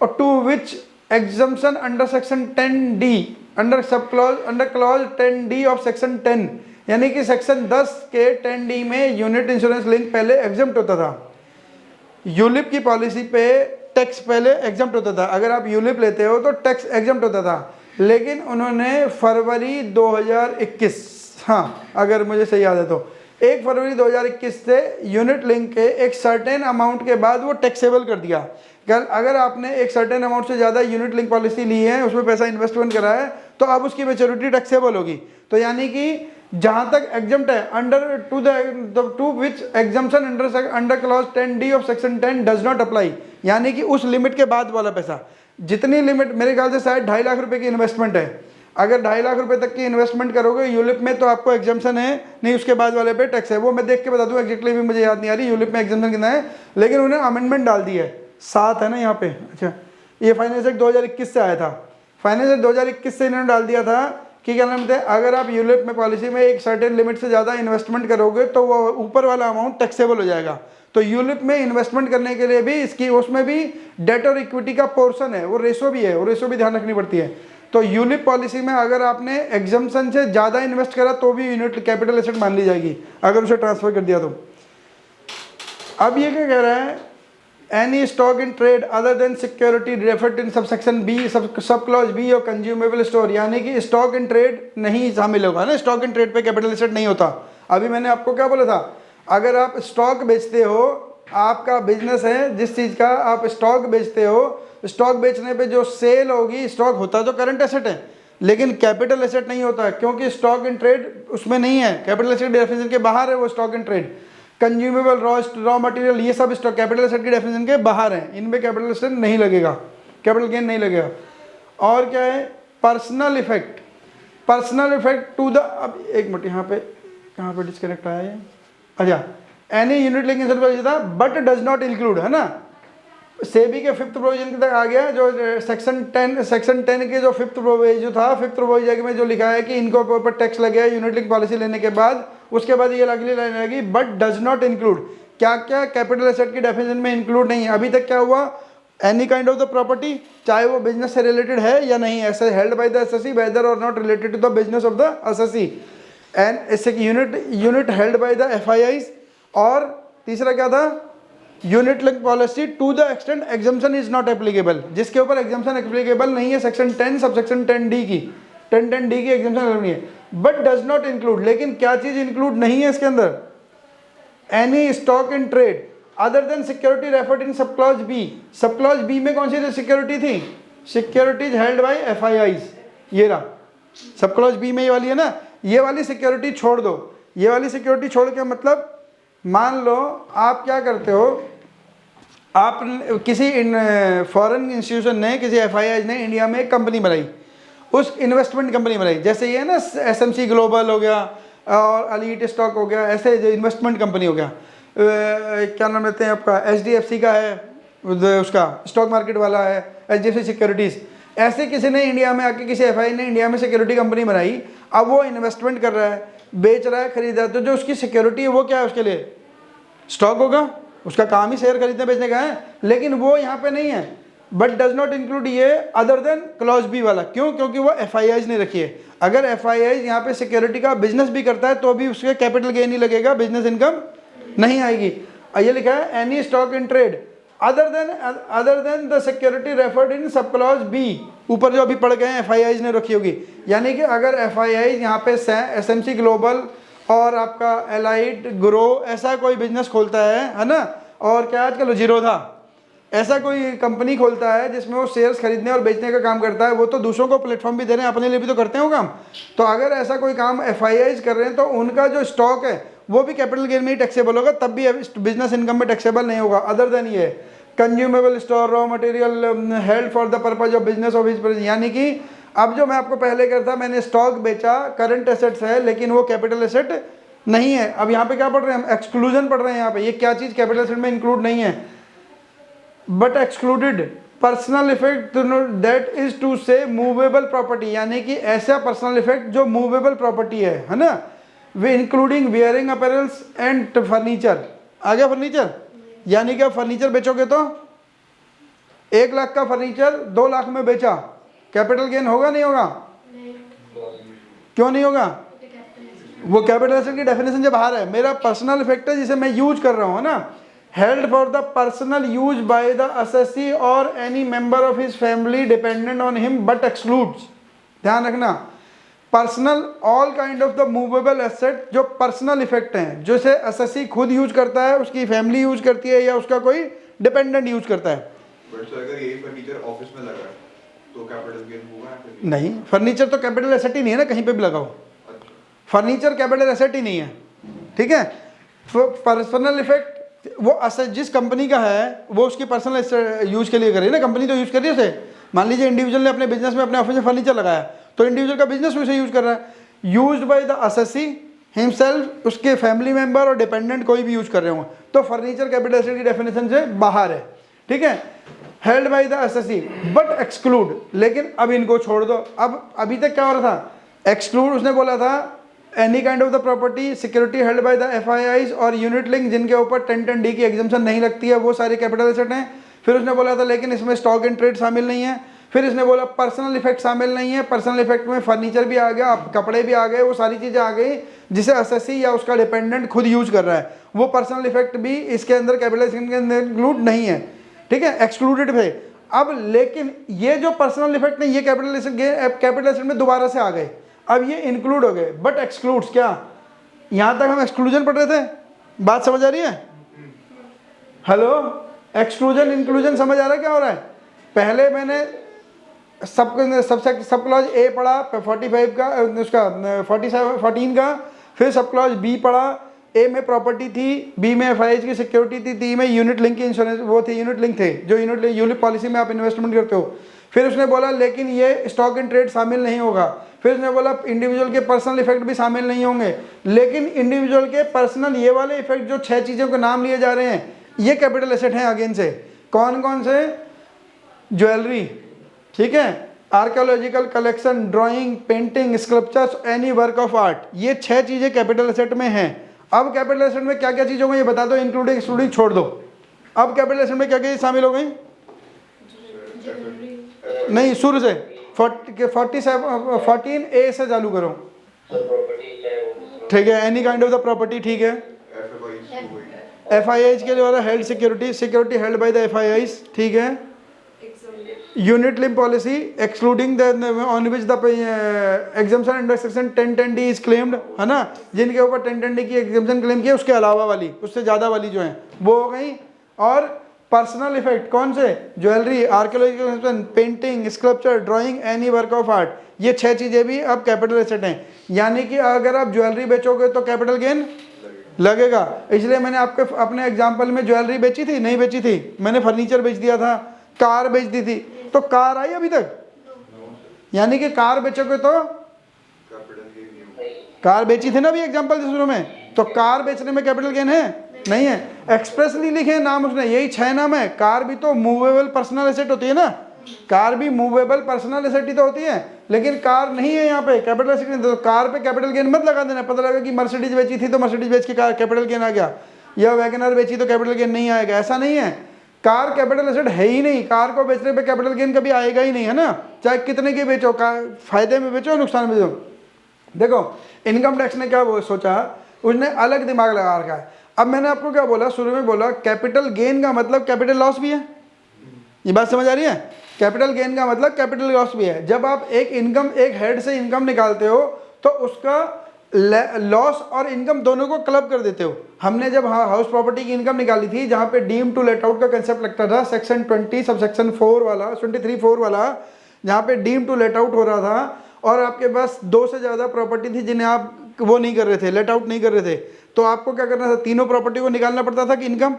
to which exemption under section 10D under sub clause under clause 10D of section 10, यानी कि सेक्शन 10 के 10D में यूनिट इंश्योरेंस लिंक पहले एग्जम्प्ट होता था। यूलिप की पॉलिसी पे टैक्स पहले एग्जम्प्ट होता था, अगर आप यूलिप लेते हो तो टैक्स एग्जम्प्ट होता था। लेकिन उन्होंने फरवरी 2021, हाँ अगर मुझे सही याद है तो 1 फरवरी 2021 से यूनिट लिंक के एक सर्टेन अमाउंट के बाद वो टैक्सेबल कर दिया। अगर आपने एक सर्टेन अमाउंट से ज़्यादा यूनिट लिंक पॉलिसी ली है, उसमें पैसा इन्वेस्टमेंट करा है, तो अब उसकी मैच्योरिटी टैक्सेबल होगी। तो यानी कि जहाँ तक एग्जम्प्ट है under to which exemption under clause 10D of section 10 does not apply, यानी कि उस लिमिट के बाद वाला पैसा, जितनी लिमिट मेरे ख्याल से शायद 2.5 लाख रुपए की इन्वेस्टमेंट है, अगर 2.5 लाख रुपए तक की इन्वेस्टमेंट करोगे यूलिप में तो आपको एग्जम्पशन है नहीं, उसके बाद वाले पे टैक्स है। वो मैं देख के बता दूं, एग्जैक्टली भी मुझे याद नहीं आ रही यूलिप में एग्जम्पशन कितना है, लेकिन उन्हें अमेंडमेंट डाल दी है, 7 है ना यहाँ पे। अच्छा ये फाइनेंस एक्ट 2021 से आया था, फाइनेंस एक्ट 2021 से इन्होंने डाल दिया था कि क्या नाम थे, अगर आप यूलिप में पॉलिसी में एक सर्टेन लिमिट से ज़्यादा इन्वेस्टमेंट करोगे तो वो ऊपर वाला अमाउंट टैक्सेबल हो जाएगा। तो यूलिप में इन्वेस्टमेंट करने के लिए भी इसकी उसमें भी डेट और इक्विटी का पोर्शन है, वो रेशो भी है, वो रेशो भी ध्यान रखनी पड़ती है। तो यूलिप पॉलिसी में अगर आपने एग्जम्पशन से ज़्यादा इन्वेस्ट करा तो भी यूनिट कैपिटल एसेट मान ली जाएगी, अगर उसे ट्रांसफर कर दिया तो। अब ये क्या कह रहा है, any stock in trade other than security referred in subsection B sub clause B और कंज्यूमेबल स्टोर, यानी कि स्टॉक इन ट्रेड नहीं शामिल होगा ना, स्टॉक इन ट्रेड पे कैपिटल एसेट नहीं होता। अभी मैंने आपको क्या बोला था, अगर आप स्टॉक बेचते हो, आपका बिजनेस है जिस चीज़ का आप स्टॉक बेचते हो, स्टॉक बेचने पे जो सेल होगी, स्टॉक होता तो करंट एसेट है लेकिन कैपिटल एसेट नहीं होता, क्योंकि स्टॉक इन ट्रेड उसमें नहीं है, कैपिटल एसेट डेफिनेशन के बाहर है वो stock in trade. Consumable raw material ये सब स्टॉक कैपिटल एसेट की डेफिनेशन के बाहर हैं, इनमें कैपिटल एसेट नहीं लगेगा, कैपिटल गेन नहीं लगेगा। और क्या है, personal effect, personal effect to the, अब एक मिनट यहाँ पे कहाँ पे डिस्कनेक्ट आया है, अच्छा एनी यूनिट लिंक इंश्योरेंस था बट डज नॉट इंक्लूड, है ना, सेबी के 5th प्रोविजन तक आ गया, जो सेक्शन 10 के जो 5th प्रोविजन जो था, 5th प्रोविजन में जो लिखा है कि इनको ऊपर टैक्स लगेगा यूनिट लिंक पॉलिसी लेने के बाद, उसके बाद ये अगली लाइन आएगी बट डज नॉट इंक्लूड, क्या क्या कैपिटल एसेट की डेफिनेशन में इंक्लूड नहीं है। अभी तक क्या हुआ, any kind of the property, चाहे वो बिजनेस से रिलेटेड है या नहीं, ऐसे held by the SSE whether और not related to the business of the SSE, and ऐसे unit held by the FIIs, और तीसरा क्या था, unit link policy to the extent exemption is not applicable, जिसके ऊपर एग्जम्पशन एप्लीकेबल नहीं है, सेक्शन 10 सब सेक्शन 10D की 10D की एग्जम्पशन नहीं है, बट डज नॉट इंक्लूड, लेकिन क्या चीज इंक्लूड नहीं है इसके अंदर, any stock in trade other than security referred in sub clause B. Sub clause B में कौन सी सिक्योरिटी थी? सिक्योरिटीज हेल्ड बाय FIIs, ये रहा सब क्लॉज बी में, ये वाली है ना, ये वाली सिक्योरिटी छोड़ दो। ये वाली सिक्योरिटी छोड़ के मतलब मान लो आप क्या करते हो, आप किसी फॉरेन इंस्टीट्यूशन ने, किसी FIIs ने इंडिया में एक कंपनी बनाई, उस इन्वेस्टमेंट कंपनी बनाई, जैसे ये ना SMC ग्लोबल हो गया और अलीट स्टॉक हो गया, ऐसे जो इन्वेस्टमेंट कंपनी हो गया, क्या नाम लेते हैं आपका, HDFC का है, उसका स्टॉक मार्केट वाला है HDFC सिक्योरिटीज़। ऐसे किसी ने इंडिया में आके, किसी FII ने इंडिया में सिक्योरिटी कंपनी बनाई, अब वो इन्वेस्टमेंट कर रहा है, बेच रहा है, खरीद रहा है, तो जो उसकी सिक्योरिटी है वो क्या है, उसके लिए स्टॉक होगा, उसका काम ही शेयर खरीदने बेचने का है, लेकिन वो यहाँ पे नहीं है। बट डज नॉट इंक्लूड ये अदर देन क्लॉज बी वाला, क्यों? क्योंकि वो FIIs ने रखी है। अगर FIIs यहाँ पे सिक्योरिटी का बिजनेस भी करता है तो भी उसके कैपिटल गेन ही लगेगा, बिजनेस इनकम नहीं आएगी। और ये लिखा है any stock in trade other than the security referred in sub clause B, ऊपर जो अभी पढ़ गए हैं FIIs ने रखी होगी। यानी कि अगर FIIs यहाँ पे SMC ग्लोबल और आपका एलाइट ग्रो ऐसा कोई बिजनेस खोलता है ना, और क्या आजकल जीरोधा ऐसा कोई कंपनी खोलता है जिसमें वो शेयर्स खरीदने और बेचने का काम करता है, वो तो दूसरों को प्लेटफॉर्म भी दे रहे हैं, अपने लिए भी तो करते हैं वो काम। तो अगर ऐसा कोई काम FIIs कर रहे हैं तो उनका जो स्टॉक है वो भी कैपिटल गेन में ही टैक्सेबल होगा, तब भी बिजनेस इनकम में टैक्सेबल नहीं होगा। अदर देन ये consumable store raw material held for the purpose of business of his, यानी कि अब जो मैं आपको पहले करता, मैंने स्टॉक बेचा, करंट एसेट्स है लेकिन वो कैपिटल एसेट नहीं है। अब यहाँ पे क्या पढ़ रहे हैं हम? एक्सक्लूजन पढ़ रहे हैं यहाँ पे। ये क्या चीज़ कैपिटल एसेट में इंक्लूड नहीं है? But excluded personal effect that is to say movable property, यानी कि ऐसा पर्सनल इफेक्ट जो मूवेबल प्रॉपर्टी है ना, वे including wearing apparels and furniture. आ गया फर्नीचर, यानी कि आप फर्नीचर बेचोगे तो 1 लाख का फर्नीचर 2 लाख में बेचा, कैपिटल गेन होगा नहीं होगा? क्यों नहीं होगा? वो कैपिटल एसेट की डेफिनेशन से बाहर है। मेरा पर्सनल इफेक्ट है जिसे मैं यूज कर रहा हूँ ना, held for the personal use by the assessee or any member of his family dependent on him but excludes, ध्यान रखना, personal all kind of the movable asset जो पर्सनल इफेक्ट हैं, जैसे असेसी खुद यूज करता है, उसकी फैमिली यूज करती है या उसका कोई डिपेंडेंट यूज करता है। बट सर अगर यही फर्नीचर ऑफिस में लगा है तो कैपिटल गेन होगा या फिर नहीं, फर्नीचर तो कैपिटल एसेट ही नहीं है ना, कहीं पे भी लगाओ फर्नीचर कैपिटल एसेट ही नहीं है, ठीक है। पर्सनल इफेक्ट वो असेट जिस कंपनी का है वो उसकी पर्सनल यूज के लिए करे ना, कंपनी तो यूज कर रही है उसे। मान लीजिए इंडिविजुअल ने अपने बिजनेस में अपने ऑफिस में फर्नीचर लगाया तो इंडिविजुअल का बिजनेस उसे यूज कर रहा है। Used by the assessee himself, उसके फैमिली मेंबर और डिपेंडेंट कोई भी यूज कर रहे होंगे, तो फर्नीचर कैपिटल एसेट की डेफिनेशन से बाहर है, ठीक है। Held by the assessee but exclude, लेकिन अब इनको छोड़ दो। अब अभी तक क्या हो रहा था? एक्सक्लूड उसने बोला था any kind of the property security held by the FIIs और यूनिट लिंक जिनके ऊपर 10(10)D की एग्जम्पशन नहीं लगती है, वो सारे कैपिटल एसेट हैं। फिर उसने बोला था लेकिन इसमें स्टॉक एंड ट्रेड शामिल नहीं है। फिर इसने बोला पर्सनल इफेक्ट शामिल नहीं है। पर्सनल इफेक्ट में फर्नीचर भी आ गया, कपड़े भी आ गए, वो सारी चीज़ें आ गई जिसे असेसी या उसका डिपेंडेंट खुद यूज कर रहा है, वो पर्सनल इफेक्ट भी इसके अंदर कैपिटल एसेट के अंदर इंक्लूड नहीं है, ठीक है, एक्सक्लूडेड थे। अब लेकिन ये जो पर्सनल इफेक्ट है ये कैपिटल एसेट में दोबारा से आ गए, अब ये इंक्लूड हो गए बट एक्सक्लूड्स। क्या यहाँ तक हम एक्सक्लूजन पढ़ रहे थे? बात समझ आ रही है? हेलो, एक्सक्लूजन इंक्लूजन समझ आ रहा है क्या हो रहा है? पहले मैंने सब क्लॉज ए पढ़ा 45 का, उसका 14 का, फिर सब क्लॉज बी पढ़ा। ए में प्रॉपर्टी थी, बी में FIIs की सिक्योरिटी थी, डी में यूनिट लिंक की इंश्योरेंस वो थी, यूनिट लिंक थे जो यूनिट पॉलिसी में आप इन्वेस्टमेंट करते हो। फिर उसने बोला लेकिन ये स्टॉक एंड ट्रेड शामिल नहीं होगा। फिर उसने बोला इंडिविजुअल के पर्सनल इफेक्ट भी शामिल नहीं होंगे, लेकिन इंडिविजुअल के पर्सनल ये वाले इफेक्ट जो 6 चीज़ों के नाम लिए जा रहे हैं ये कैपिटल एसेट हैं अगेन से। कौन कौन से? ज्वेलरी, ठीक है, archaeological collection, drawing, painting, sculptures, any work of art, ये 6 चीज़ें कैपिटल एसेट में हैं। अब कैपिटल एसेट में क्या क्या चीज़ हो गई ये बता दो, इंक्लूडिंग एक्सक्लूडिंग छोड़ दो। अब कैपिटल एसेट में क्या क्या शामिल हो गई? नहीं, शुरू से 14A से चालू करो, ठीक है। Any kind of the property, ठीक है। FIIs के लिए वाला held security held by the FIIs, ठीक है। Unit link policy excluding the on which the exemption under section 10(10)D is claimed, है ना, जिनके ऊपर 10(10)D की एग्जम्पशन क्लेम की है, उसके अलावा वाली, उससे ज़्यादा वाली जो है वो हो गई और पर्सनल इफेक्ट कौन से, jewellery, archaeological, painting, sculpture, drawing, any work of art, ये 6 चीज़ें भी अब कैपिटल एसेट हैं। यानी कि अगर आप ज्वेलरी बेचोगे तो कैपिटल गेन लगेगा। इसलिए मैंने आपके अपने एग्जाम्पल में ज्वेलरी बेची थी, नहीं बेची थी, मैंने फर्नीचर बेच दिया था, कार बेच दी थी, तो कार आई अभी तक? यानी कि कार बेचोगे तो कार बेची थी ना अभी एग्जाम्पल शुरू में, तो कार बेचने में कैपिटल गेन है? नहीं है। एक्सप्रेसली लिखे नाम उसने, यही 6 नाम है। कार भी तो मूवेबल पर्सनल एसेट होती है ना, कार भी मूवेबल पर्सनल एसेट ही तो होती है, लेकिन कार नहीं है यहाँ पे, कैपिटल एसेट नहीं। तो कार पे कैपिटल गेन मत लगा देना। पता लगा कि मर्सिडीज बेची थी तो मर्सिडीज बेच के कार कैपिटल गेन आ गया, या वैगनर बेची तो कैपिटल गेन नहीं आएगा, ऐसा नहीं है। कार कैपिटल एसेट है ही नहीं, कार को बेचने पे कैपिटल गेन कभी आएगा ही नहीं, है ना, चाहे कितने की बेचो, फायदे में बेचो नुकसान में बेचो। देखो इनकम टैक्स ने क्या सोचा, उसने अलग दिमाग लगा रखा है। अब मैंने आपको क्या बोला, शुरू में बोला कैपिटल गेन का मतलब कैपिटल लॉस भी है, ये बात समझ आ रही है? कैपिटल गेन का मतलब कैपिटल लॉस भी है। जब आप एक इनकम, एक हेड से इनकम निकालते हो तो उसका लॉस और इनकम दोनों को क्लब कर देते हो। हमने जब हाउस प्रॉपर्टी की इनकम निकाली थी, जहाँ पे डीम टू लेट आउट का कंसेप्ट लगता था, सेक्शन 20 सब सेक्शन 4 वाला, 23(4) वाला, जहाँ पे डीम टू लेट आउट हो रहा था और आपके पास 2 से ज़्यादा प्रॉपर्टी थी जिन्हें आप वो नहीं कर रहे थे, लेट आउट नहीं कर रहे थे, तो आपको क्या करना था, तीनों प्रॉपर्टी को निकालना पड़ता था कि इनकम,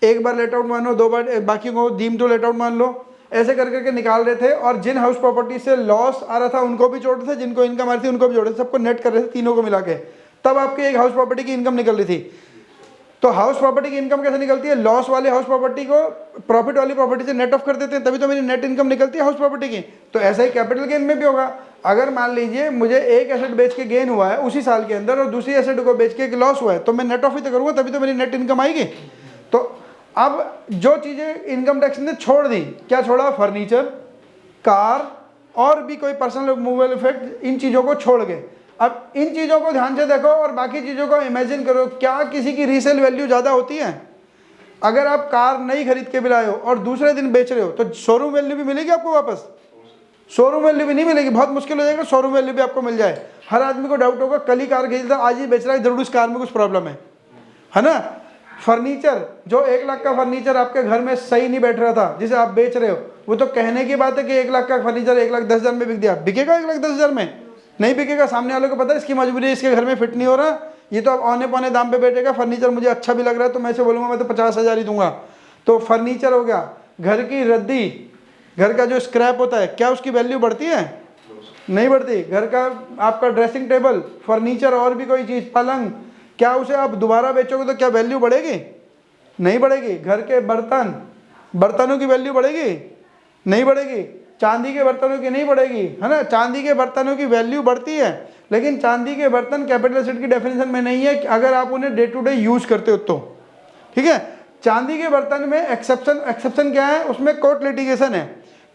एक बार लेट आउट मान लो, 2 बार बाकी को डीम टू लेट आउट मान लो, ऐसे कर करके निकाल रहे थे। और जिन हाउस प्रॉपर्टी से लॉस आ रहा था उनको भी जोड़ रहे थे, जिनको इनकम आ रही थी उनको भी जोड़ रहे थे, सबको नेट कर रहे थे तीनों को मिला के, तब आपकी एक हाउस प्रॉपर्टी की इनकम निकल रही थी। तो हाउस प्रॉपर्टी की इनकम कैसे निकलती है, लॉस वाले हाउस प्रॉपर्टी को प्रॉफिट वाली प्रॉपर्टी से नेट ऑफ कर देते हैं, तभी तो मेरी नेट इनकम निकलती है हाउस प्रॉपर्टी की। तो ऐसा ही कैपिटल गेन में भी होगा। अगर मान लीजिए मुझे एक एसेट बेच के गेन हुआ है उसी साल के अंदर और दूसरी एसेट को बेच के लॉस हुआ है, तो मैं नेट ऑफ ही तो करूँगा, तभी तो मेरी नेट इनकम आएगी। तो अब जो चीज़ें इनकम टैक्स ने छोड़ दी, क्या छोड़ा, फर्नीचर, कार और भी कोई पर्सनल मूवेबल इफेक्ट, इन चीज़ों को छोड़ गए। अब इन चीज़ों को ध्यान से देखो और बाकी चीज़ों को इमेजिन करो, क्या किसी की रीसेल वैल्यू ज़्यादा होती है? अगर आप कार नई खरीद के भी लाए हो और दूसरे दिन बेच रहे हो तो शोरूम वैल्यू भी मिलेगी आपको वापस? शोरूम वैल्यू भी नहीं मिलेगी, बहुत मुश्किल हो जाएगा शोरूम वैल्यू भी आपको मिल जाए। हर आदमी को डाउट होगा, कल ही कार खरीदा आज ही बेच रहा है, जरूर इस कार में कुछ प्रॉब्लम है ना। फर्नीचर, जो 1 लाख का फर्नीचर आपके घर में सही नहीं बैठ रहा था जिसे आप बेच रहे हो, वो तो कहने की बात है कि 1 लाख का फर्नीचर 1,10,000 में बिक दिया, बिकेगा 1,10,000 में? नहीं बिकेगा। सामने वाले को पता है इसकी मजबूरी है, इसके घर में फिट नहीं हो रहा, ये तो अब औने पौने दाम पे बेचेगा। फर्नीचर मुझे अच्छा भी लग रहा है तो मैं इसे बोलूँगा मैं तो 50,000 ही दूंगा। तो फर्नीचर हो गया। घर की रद्दी, घर का जो स्क्रैप होता है, क्या उसकी वैल्यू बढ़ती है? नहीं बढ़ती। घर का आपका ड्रेसिंग टेबल, फर्नीचर और भी कोई चीज़, पलंग, क्या उसे आप दोबारा बेचोगे तो क्या वैल्यू बढ़ेगी? नहीं बढ़ेगी। घर के बर्तन, बर्तनों की वैल्यू बढ़ेगी? नहीं बढ़ेगी। चांदी के बर्तनों की नहीं बढ़ेगी, है ना। चांदी के बर्तनों की वैल्यू बढ़ती है, लेकिन चांदी के बर्तन कैपिटल एसेट की डेफिनेशन में नहीं है अगर आप उन्हें डे टू डे यूज करते हो तो, ठीक है। चांदी के बर्तन में एक्सेप्शन क्या है, उसमें कोर्ट लिटिगेशन है।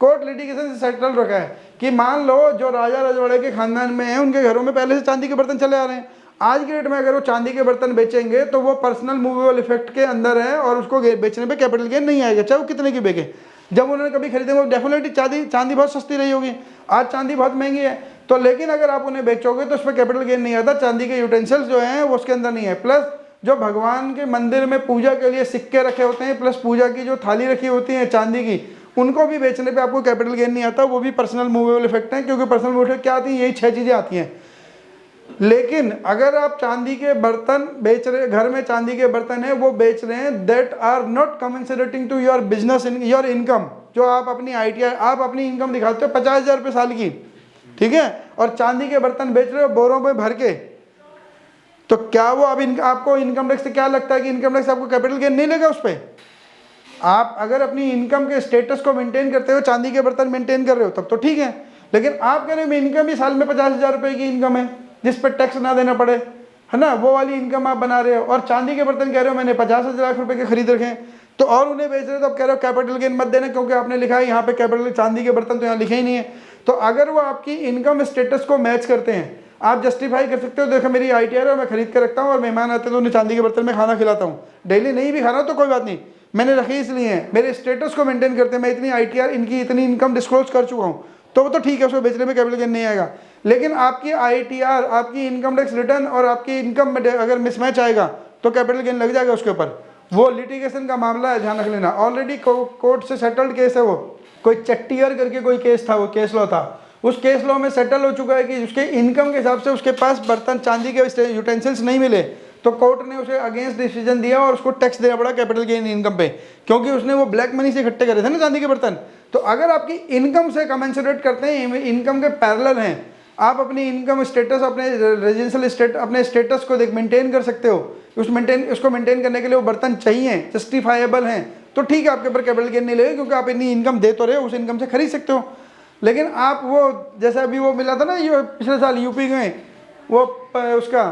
कोर्ट लिटिगेशन से सेटल रखा है कि मान लो जो राजा रजवाड़े के खानदान में है उनके घरों में पहले से चांदी के बर्तन चले आ रहे हैं, आज के डेट में अगर वो चांदी के बर्तन बेचेंगे तो वो पर्सनल मूवेबल इफेक्ट के अंदर है और उसको बेचने पे कैपिटल गेन नहीं आएगा, चाहे वो कितने की बेचे। जब उन्होंने कभी खरीदे वो डेफिनेटली चांदी बहुत सस्ती रही होगी, आज चांदी बहुत महंगी है, तो लेकिन अगर आप उन्हें बेचोगे तो उस पर कैपिटल गेन नहीं आता। चांदी के यूटेंसिल्स जो हैं वो उसके अंदर नहीं है। प्लस जो भगवान के मंदिर में पूजा के लिए सिक्के रखे होते हैं, प्लस पूजा की जो थाली रखी होती है चांदी की, उनको भी बेचने पे आपको कैपिटल गेन नहीं आता, वो भी पर्सनल मूवेबल इफेक्ट है, क्योंकि पर्सनल मूवेबल इफेक्ट क्या आती है, यही 6 चीज़ें आती हैं। लेकिन अगर आप चांदी के बर्तन बेच रहे, घर में चांदी के बर्तन है वो बेच रहे हैं, that are not commensurating to your business your income. जो आप अपनी ITR, आप अपनी इनकम दिखाते हो 50,000 रुपये साल की, ठीक है, और चांदी के बर्तन बेच रहे हो बोरों में भर के, तो क्या वो अब आपको इनकम टैक्स से क्या लगता है कि इनकम टैक्स आपको कैपिटल गेन नहीं लेगा उस पर? आप अगर अपनी इनकम के स्टेटस को मेंटेन करते हो, चांदी के बर्तन मेंटेन कर रहे हो, तब तो ठीक है। लेकिन आप कह रहे हो इनकम ही साल में 50,000 रुपये की इनकम है जिस पर टैक्स ना देना पड़े, है ना, वो वाली इनकम आप बना रहे हो, और चांदी के बर्तन कह रहे हो मैंने 50 लाख रुपए के खरीद रखे हैं, तो और उन्हें बेच रहे हो तो आप कह रहे हो कैपिटल गेन मत देना, क्योंकि आपने लिखा है यहाँ पे कैपिटल, चांदी के बर्तन तो यहाँ लिखे ही नहीं है। तो अगर वो आपकी इनकम स्टेटस को मैच करते हैं, आप जस्टिफाई कर सकते हो, देखो मेरी ITR है, मैं खरीद के रखता हूँ और मेहमान आते हैं तो उन्हें चांदी के बर्तन में खाना खिलाता हूँ, डेली नहीं भी खाना तो कोई बात नहीं, मैंने रखे इसलिए हैं, मेरे स्टेटस को मेंटेन करते हैं, मैं इतनी ITR, इनकी इतनी इनकम डिस्क्लोज कर चुका हूँ, तो वो तो ठीक है, उसको बेचने में कैपिटल गेन नहीं आएगा। लेकिन आपकी ITR, आपकी इनकम टैक्स रिटर्न और आपकी इनकम में अगर मिसमैच आएगा तो कैपिटल गेन लग जाएगा उसके ऊपर। वो लिटिगेशन का मामला है, ध्यान रख लेना। ऑलरेडी कोर्ट से सेटल्ड केस है वो, कोई चट्टीयर करके कोई केस था, वो केस लॉ था, उस केस लॉ में सेटल हो चुका है कि उसके इनकम के हिसाब से उसके पास बर्तन चांदी के यूटेंसिल्स नहीं मिले, तो कोर्ट ने उसे अगेंस्ट डिसीजन दिया और उसको टैक्स देना पड़ा कैपिटल गेन इनकम पे, क्योंकि उसने वो ब्लैक मनी से इकट्ठे करे थे ना चांदी के बर्तन। तो अगर आपकी इनकम से कमेंसुरेट करते हैं, इनकम के पैरेलल हैं, आप अपनी इनकम स्टेटस, अपने रेजिडेंशियल अपने स्टेटस को मेंटेन कर सकते हो, उसको मेंटेन करने के लिए वो बर्तन चाहिए, जस्टिफाइबल हैं, तो ठीक है, आपके ऊपर कैपिटल गेन नहीं लगेगा, क्योंकि आप इतनी इनकम दे तो रहे हो, उस इनकम से खरीद सकते हो। लेकिन आप वो जैसे अभी वो मिला था ना, ये पिछले साल यूपी में वो उसका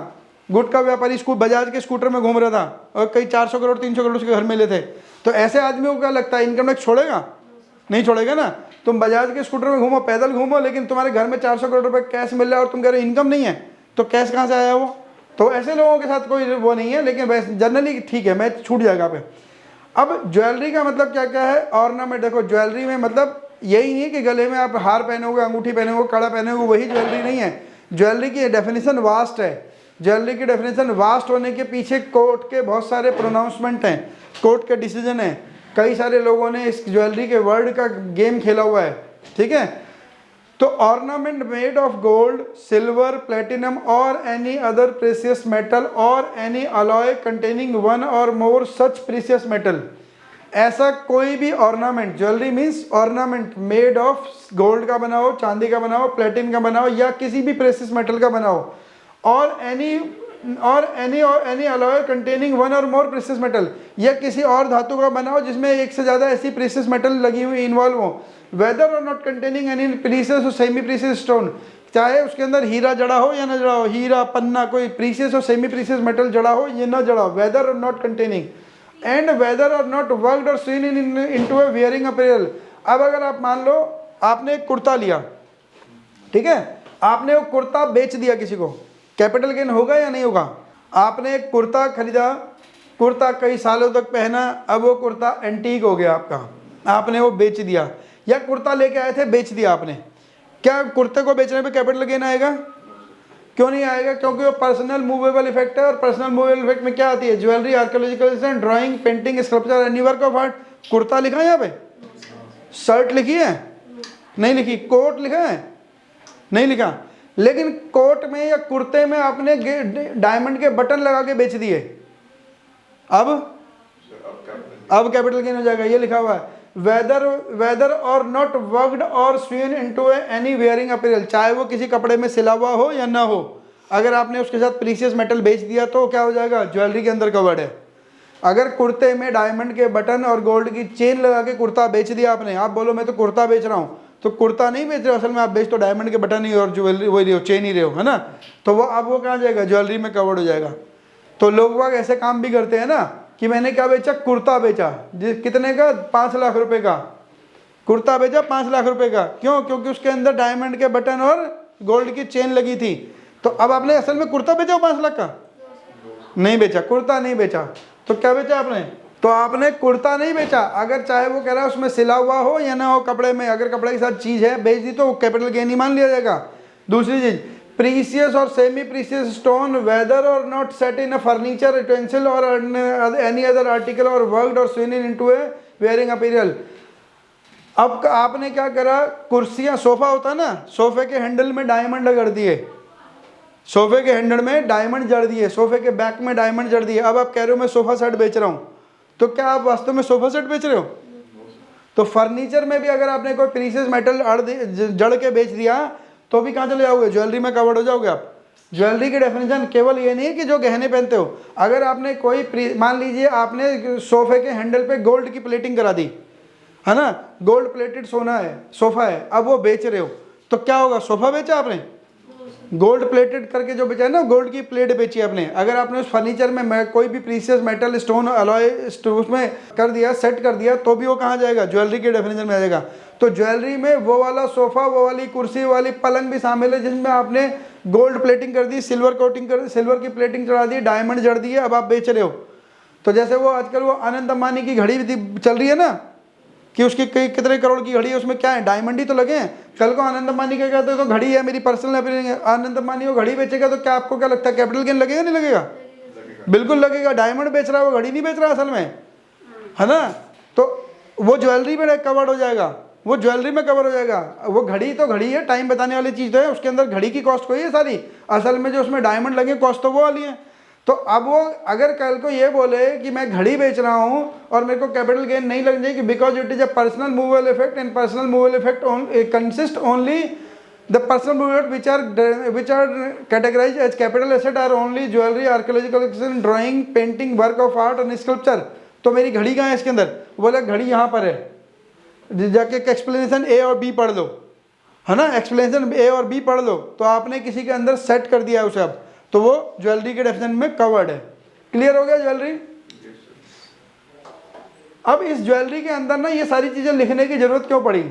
गुटखा व्यापारी बजाज के स्कूटर में घूम रहा था और कई 400 करोड़ 300 करोड़ उसके घर मिले थे। तो ऐसे आदमी को क्या लगता है इनकम टैक्स छोड़ेगा? नहीं छोड़ेगा ना। तुम बजाज के स्कूटर में घूमो, पैदल घूमो, लेकिन तुम्हारे घर में 400 करोड़ रुपए कैश मिल रहा है और तुम कह रहे हो इनकम नहीं है, तो कैश कहाँ से आया वो? तो ऐसे लोगों के साथ कोई वो नहीं है, लेकिन वैसे जनरली ठीक है, मैं छूट जाएगा पे। अब ज्वेलरी का मतलब क्या क्या है? ऑर्नामेंट। देखो ज्वेलरी में मतलब यही नहीं है कि गले में आप हार पहनोगे, अंगूठी पहनोगे, कड़ा पहनोगे, वही ज्वेलरी नहीं है। ज्वेलरी की डेफिनेशन वास्ट है। ज्वेलरी की डेफिनेशन वास्ट होने के पीछे कोर्ट के बहुत सारे प्रोनाउंसमेंट हैं, कोर्ट के डिसीजन हैं, कई सारे लोगों ने इस ज्वेलरी के वर्ड का गेम खेला हुआ है, ठीक है। तो ornament made of gold, silver, platinum और एनी अदर प्रेशियस मेटल और any alloy containing one or more such precious metal. ऐसा कोई भी ornament, jewellery means ornament made of gold का बनाओ, चांदी का बनाओ, प्लेटिन का बनाओ या किसी भी प्रेशियस मेटल का बनाओ, और any alloy containing one or more precious metal, या किसी और धातु का बनाओ जिसमें एक से ज़्यादा ऐसी प्रीशियस मेटल लगी हुई इन्वॉल्व हो, वेदर और नॉट कंटेनिंग एनी प्रीशियस और सेमी प्रीशियस स्टोन, चाहे उसके अंदर हीरा जड़ा हो या ना जड़ा हो, हीरा, पन्ना, कोई प्रीशियस और सेमी प्रीशियस मेटल जड़ा हो या ना जड़ा हो, वेदर और नॉट कंटेनिंग, एंड वेदर और नॉट वर्कड और सीन इनटू ए वियरिंग अपैरल। अब अगर आप मान लो आपने एक कुर्ता लिया, ठीक है, आपने वो कुर्ता बेच दिया किसी को, कैपिटल गेन होगा या नहीं होगा? आपने एक कुर्ता खरीदा, कुर्ता कई सालों तक पहना, अब वो कुर्ता एंटीक हो गया आपका, आपने वो बेच दिया, या कुर्ता लेके आए थे बेच दिया आपने, क्या कुर्ते को बेचने पे कैपिटल गेन आएगा? क्यों नहीं आएगा? क्योंकि वो पर्सनल मूवेबल इफेक्ट है, और पर्सनल मूवेबल इफेक्ट में क्या आती है? Jewellery, archaeological, drawing, painting, sculpture, any work of art. Kurta लिखा है यहाँ पे? शर्ट लिखी है? नहीं लिखी। कोट लिखा है? नहीं लिखा। लेकिन कोट में या कुर्ते में आपने डायमंड के बटन लगा के बेच दिए, अब कैपिटल गेन हो जाएगा। ये लिखा हुआ है वेदर और नॉट वर्कड और Swinney into any wearing apparel, चाहे वो किसी कपड़े में सिला हुआ हो या ना हो, अगर आपने उसके साथ प्रीशियस मेटल बेच दिया तो क्या हो जाएगा? ज्वेलरी के अंदर कवर्ड है। अगर कुर्ते में डायमंड के बटन और गोल्ड की चेन लगा के कुर्ता बेच दिया आपने, आप बोलो मैं तो कुर्ता बेच रहा हूँ, तो कुर्ता नहीं बेच रहे हो, असल में आप बेच तो डायमंड के बटन ही और ज्वेलरी वही रहे हो, चेन ही रहे हो, है ना। तो वो अब वो कहाँ जाएगा? ज्वेलरी में कवर्ड हो जाएगा। तो लोग वाग ऐसे काम भी करते हैं ना कि मैंने क्या बेचा? कुर्ता बेचा, कितने का? 5 लाख रुपए का कुर्ता बेचा, 5 लाख रुपए का। क्यों? क्योंकि उसके अंदर डायमंड के बटन और गोल्ड की चेन लगी थी। तो अब आपने असल में कुर्ता बेचा 5 लाख का? नहीं बेचा, कुर्ता नहीं बेचा। तो क्या बेचा आपने? तो आपने कुर्ता नहीं बेचा। अगर चाहे वो कह रहा है उसमें सिला हुआ हो या ना हो, कपड़े में, अगर कपड़े के साथ चीज़ है बेच दी तो कैपिटल गेन ही मान लिया जाएगा। दूसरी चीज़, प्रीशियस और सेमी प्रीशियस स्टोन, वेदर और not set in a furniture, utensil और एनी अदर आर्टिकल और वर्कड और स्विन इनटू ए वेयरिंग अपैरल। अब आपने क्या करा? कुर्सियाँ, सोफा होता है ना, सोफे के हैंडल में डायमंड जड़ दिए, सोफे के हैंडल में डायमंड जड़ दिए, सोफे के बैक में डायमंड जड़ दिए। अब आप कह रहे हो मैं सोफा सेट बेच रहा हूँ, तो क्या आप वास्तव में सोफा सेट बेच रहे हो? तो फर्नीचर में भी अगर आपने कोई प्रीशियस मेटल जड़ के बेच दिया तो भी कहाँ चले जाओगे? ज्वेलरी में कवर्ड हो जाओगे आप। ज्वेलरी की डेफिनेशन केवल ये नहीं है कि जो गहने पहनते हो। अगर आपने कोई, मान लीजिए आपने सोफे के हैंडल पे गोल्ड की प्लेटिंग करा दी, है ना, गोल्ड प्लेटेड सोना है, सोफा है, अब वो बेच रहे हो, तो क्या होगा? सोफा बेचा आपने, गोल्ड प्लेटेड करके जो बेचा है ना, गोल्ड की प्लेट बेची आपने। अगर आपने उस फर्नीचर में कोई भी प्रीशियस मेटल, स्टोन, अलॉय उसमें कर दिया, सेट कर दिया, तो भी वो कहाँ जाएगा? ज्वेलरी के डेफिनेशन में आ जाएगा। तो ज्वेलरी में वो वाला सोफा, वो वाली कुर्सी, वाली पलंग भी शामिल है जिसमें आपने गोल्ड प्लेटिंग कर दी, सिल्वर कोटिंग कर, सिल्वर की प्लेटिंग चढ़ा दी, डायमंड जड़ दिए, अब आप बेच रहे हो। तो जैसे वो आजकल वो अनंत अंबानी की घड़ी चल रही है ना, कि उसकी कितने करोड़ की घड़ी है, उसमें क्या है? डायमंड ही तो लगे हैं। कल को अनंत अंबानी क्या कहते हैं? तो घड़ी है, मेरी पर्सनल ओपिनियन है, अनंत अंबानी वो घड़ी बेचेगा तो क्या आपको क्या लगता है? कैपिटल गेन लगेगा नहीं लगेगा? बिल्कुल लगेगा। डायमंड बेच रहा है, वो घड़ी नहीं बेच रहा असल में, है ना। तो वो ज्वेलरी में कवर्ड हो जाएगा, वो ज्वेलरी में कवर हो जाएगा। वो घड़ी तो घड़ी है, टाइम बताने वाली चीज़ तो है, उसके अंदर घड़ी की कॉस्ट कोई है सारी, असल में जो उसमें डायमंड लगे कॉस्ट तो वो वाली है। तो अब वो अगर कल को ये बोले कि मैं घड़ी बेच रहा हूँ और मेरे को कैपिटल गेन नहीं लग जाएगी because it is a personal movable effect, and personal movable effect consist only the personal movement which are categorized as capital asset are only jewelry, archaeological collection, drawing, painting, work of art and sculpture। तो मेरी घड़ी कहाँ है इसके अंदर? बोला घड़ी यहाँ पर है, जाके एक्सप्लेनेशन ए और बी पढ़ लो, है ना, एक्सप्लेनेशन ए और बी पढ़ लो। तो आपने किसी के अंदर सेट कर दिया है उसे, अब तो वो ज्वेलरी के डेफिनेशन में कवर्ड है। क्लियर हो गया ज्वेलरी? अब इस ज्वेलरी के अंदर ना ये सारी चीज़ें लिखने की जरूरत क्यों पड़ी?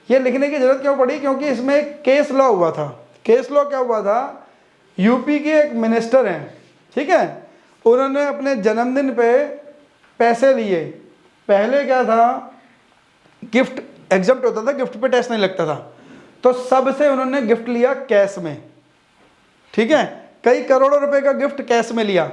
ये लिखने की जरूरत क्यों पड़ी? क्योंकि इसमें एक केस लॉ हुआ था। केस लॉ क्या हुआ था? यूपी के एक मिनिस्टर हैं, ठीक है, उन्होंने अपने जन्मदिन पे पैसे लिए। पहले क्या था, गिफ्ट एग्जम्प्ट होता था, गिफ्ट पे टैक्स नहीं लगता था, तो सबसे उन्होंने गिफ्ट लिया कैश में, ठीक है, कई करोड़ों रुपए का गिफ्ट कैश में लिया,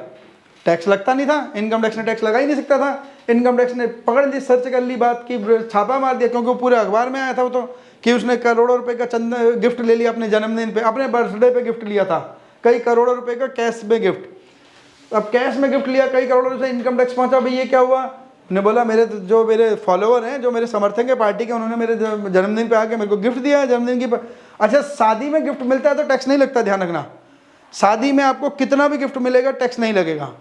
टैक्स लगता नहीं था, इनकम टैक्स ने टैक्स लगा ही नहीं सकता था। इनकम टैक्स ने पकड़ ली, सर्च कर ली बात की, छापा मार दिया, क्योंकि वो पूरे अखबार में आया था वो तो, कि उसने करोड़ों रुपए का चंद गिफ्ट ले लिया अपने जन्मदिन पे, अपने बर्थडे पे गिफ्ट लिया था, कई करोड़ों रुपए का कैश में गिफ्ट। अब कैश में गिफ्ट लिया, कई करोड़ों रुपए, इनकम टैक्स पहुंचा, भाई ये क्या हुआ? उन्होंने बोला जो मेरे फॉलोअर हैं, जो मेरे समर्थक हैं पार्टी के, उन्होंने मेरे जन्मदिन पे आके मेरे को गिफ्ट दिया है जन्मदिन की। अच्छा, शादी में गिफ्ट मिलता है तो टैक्स नहीं लगता, ध्यान रखना, शादी में आपको कितना भी गिफ्ट मिलेगा टैक्स नहीं लगेगा,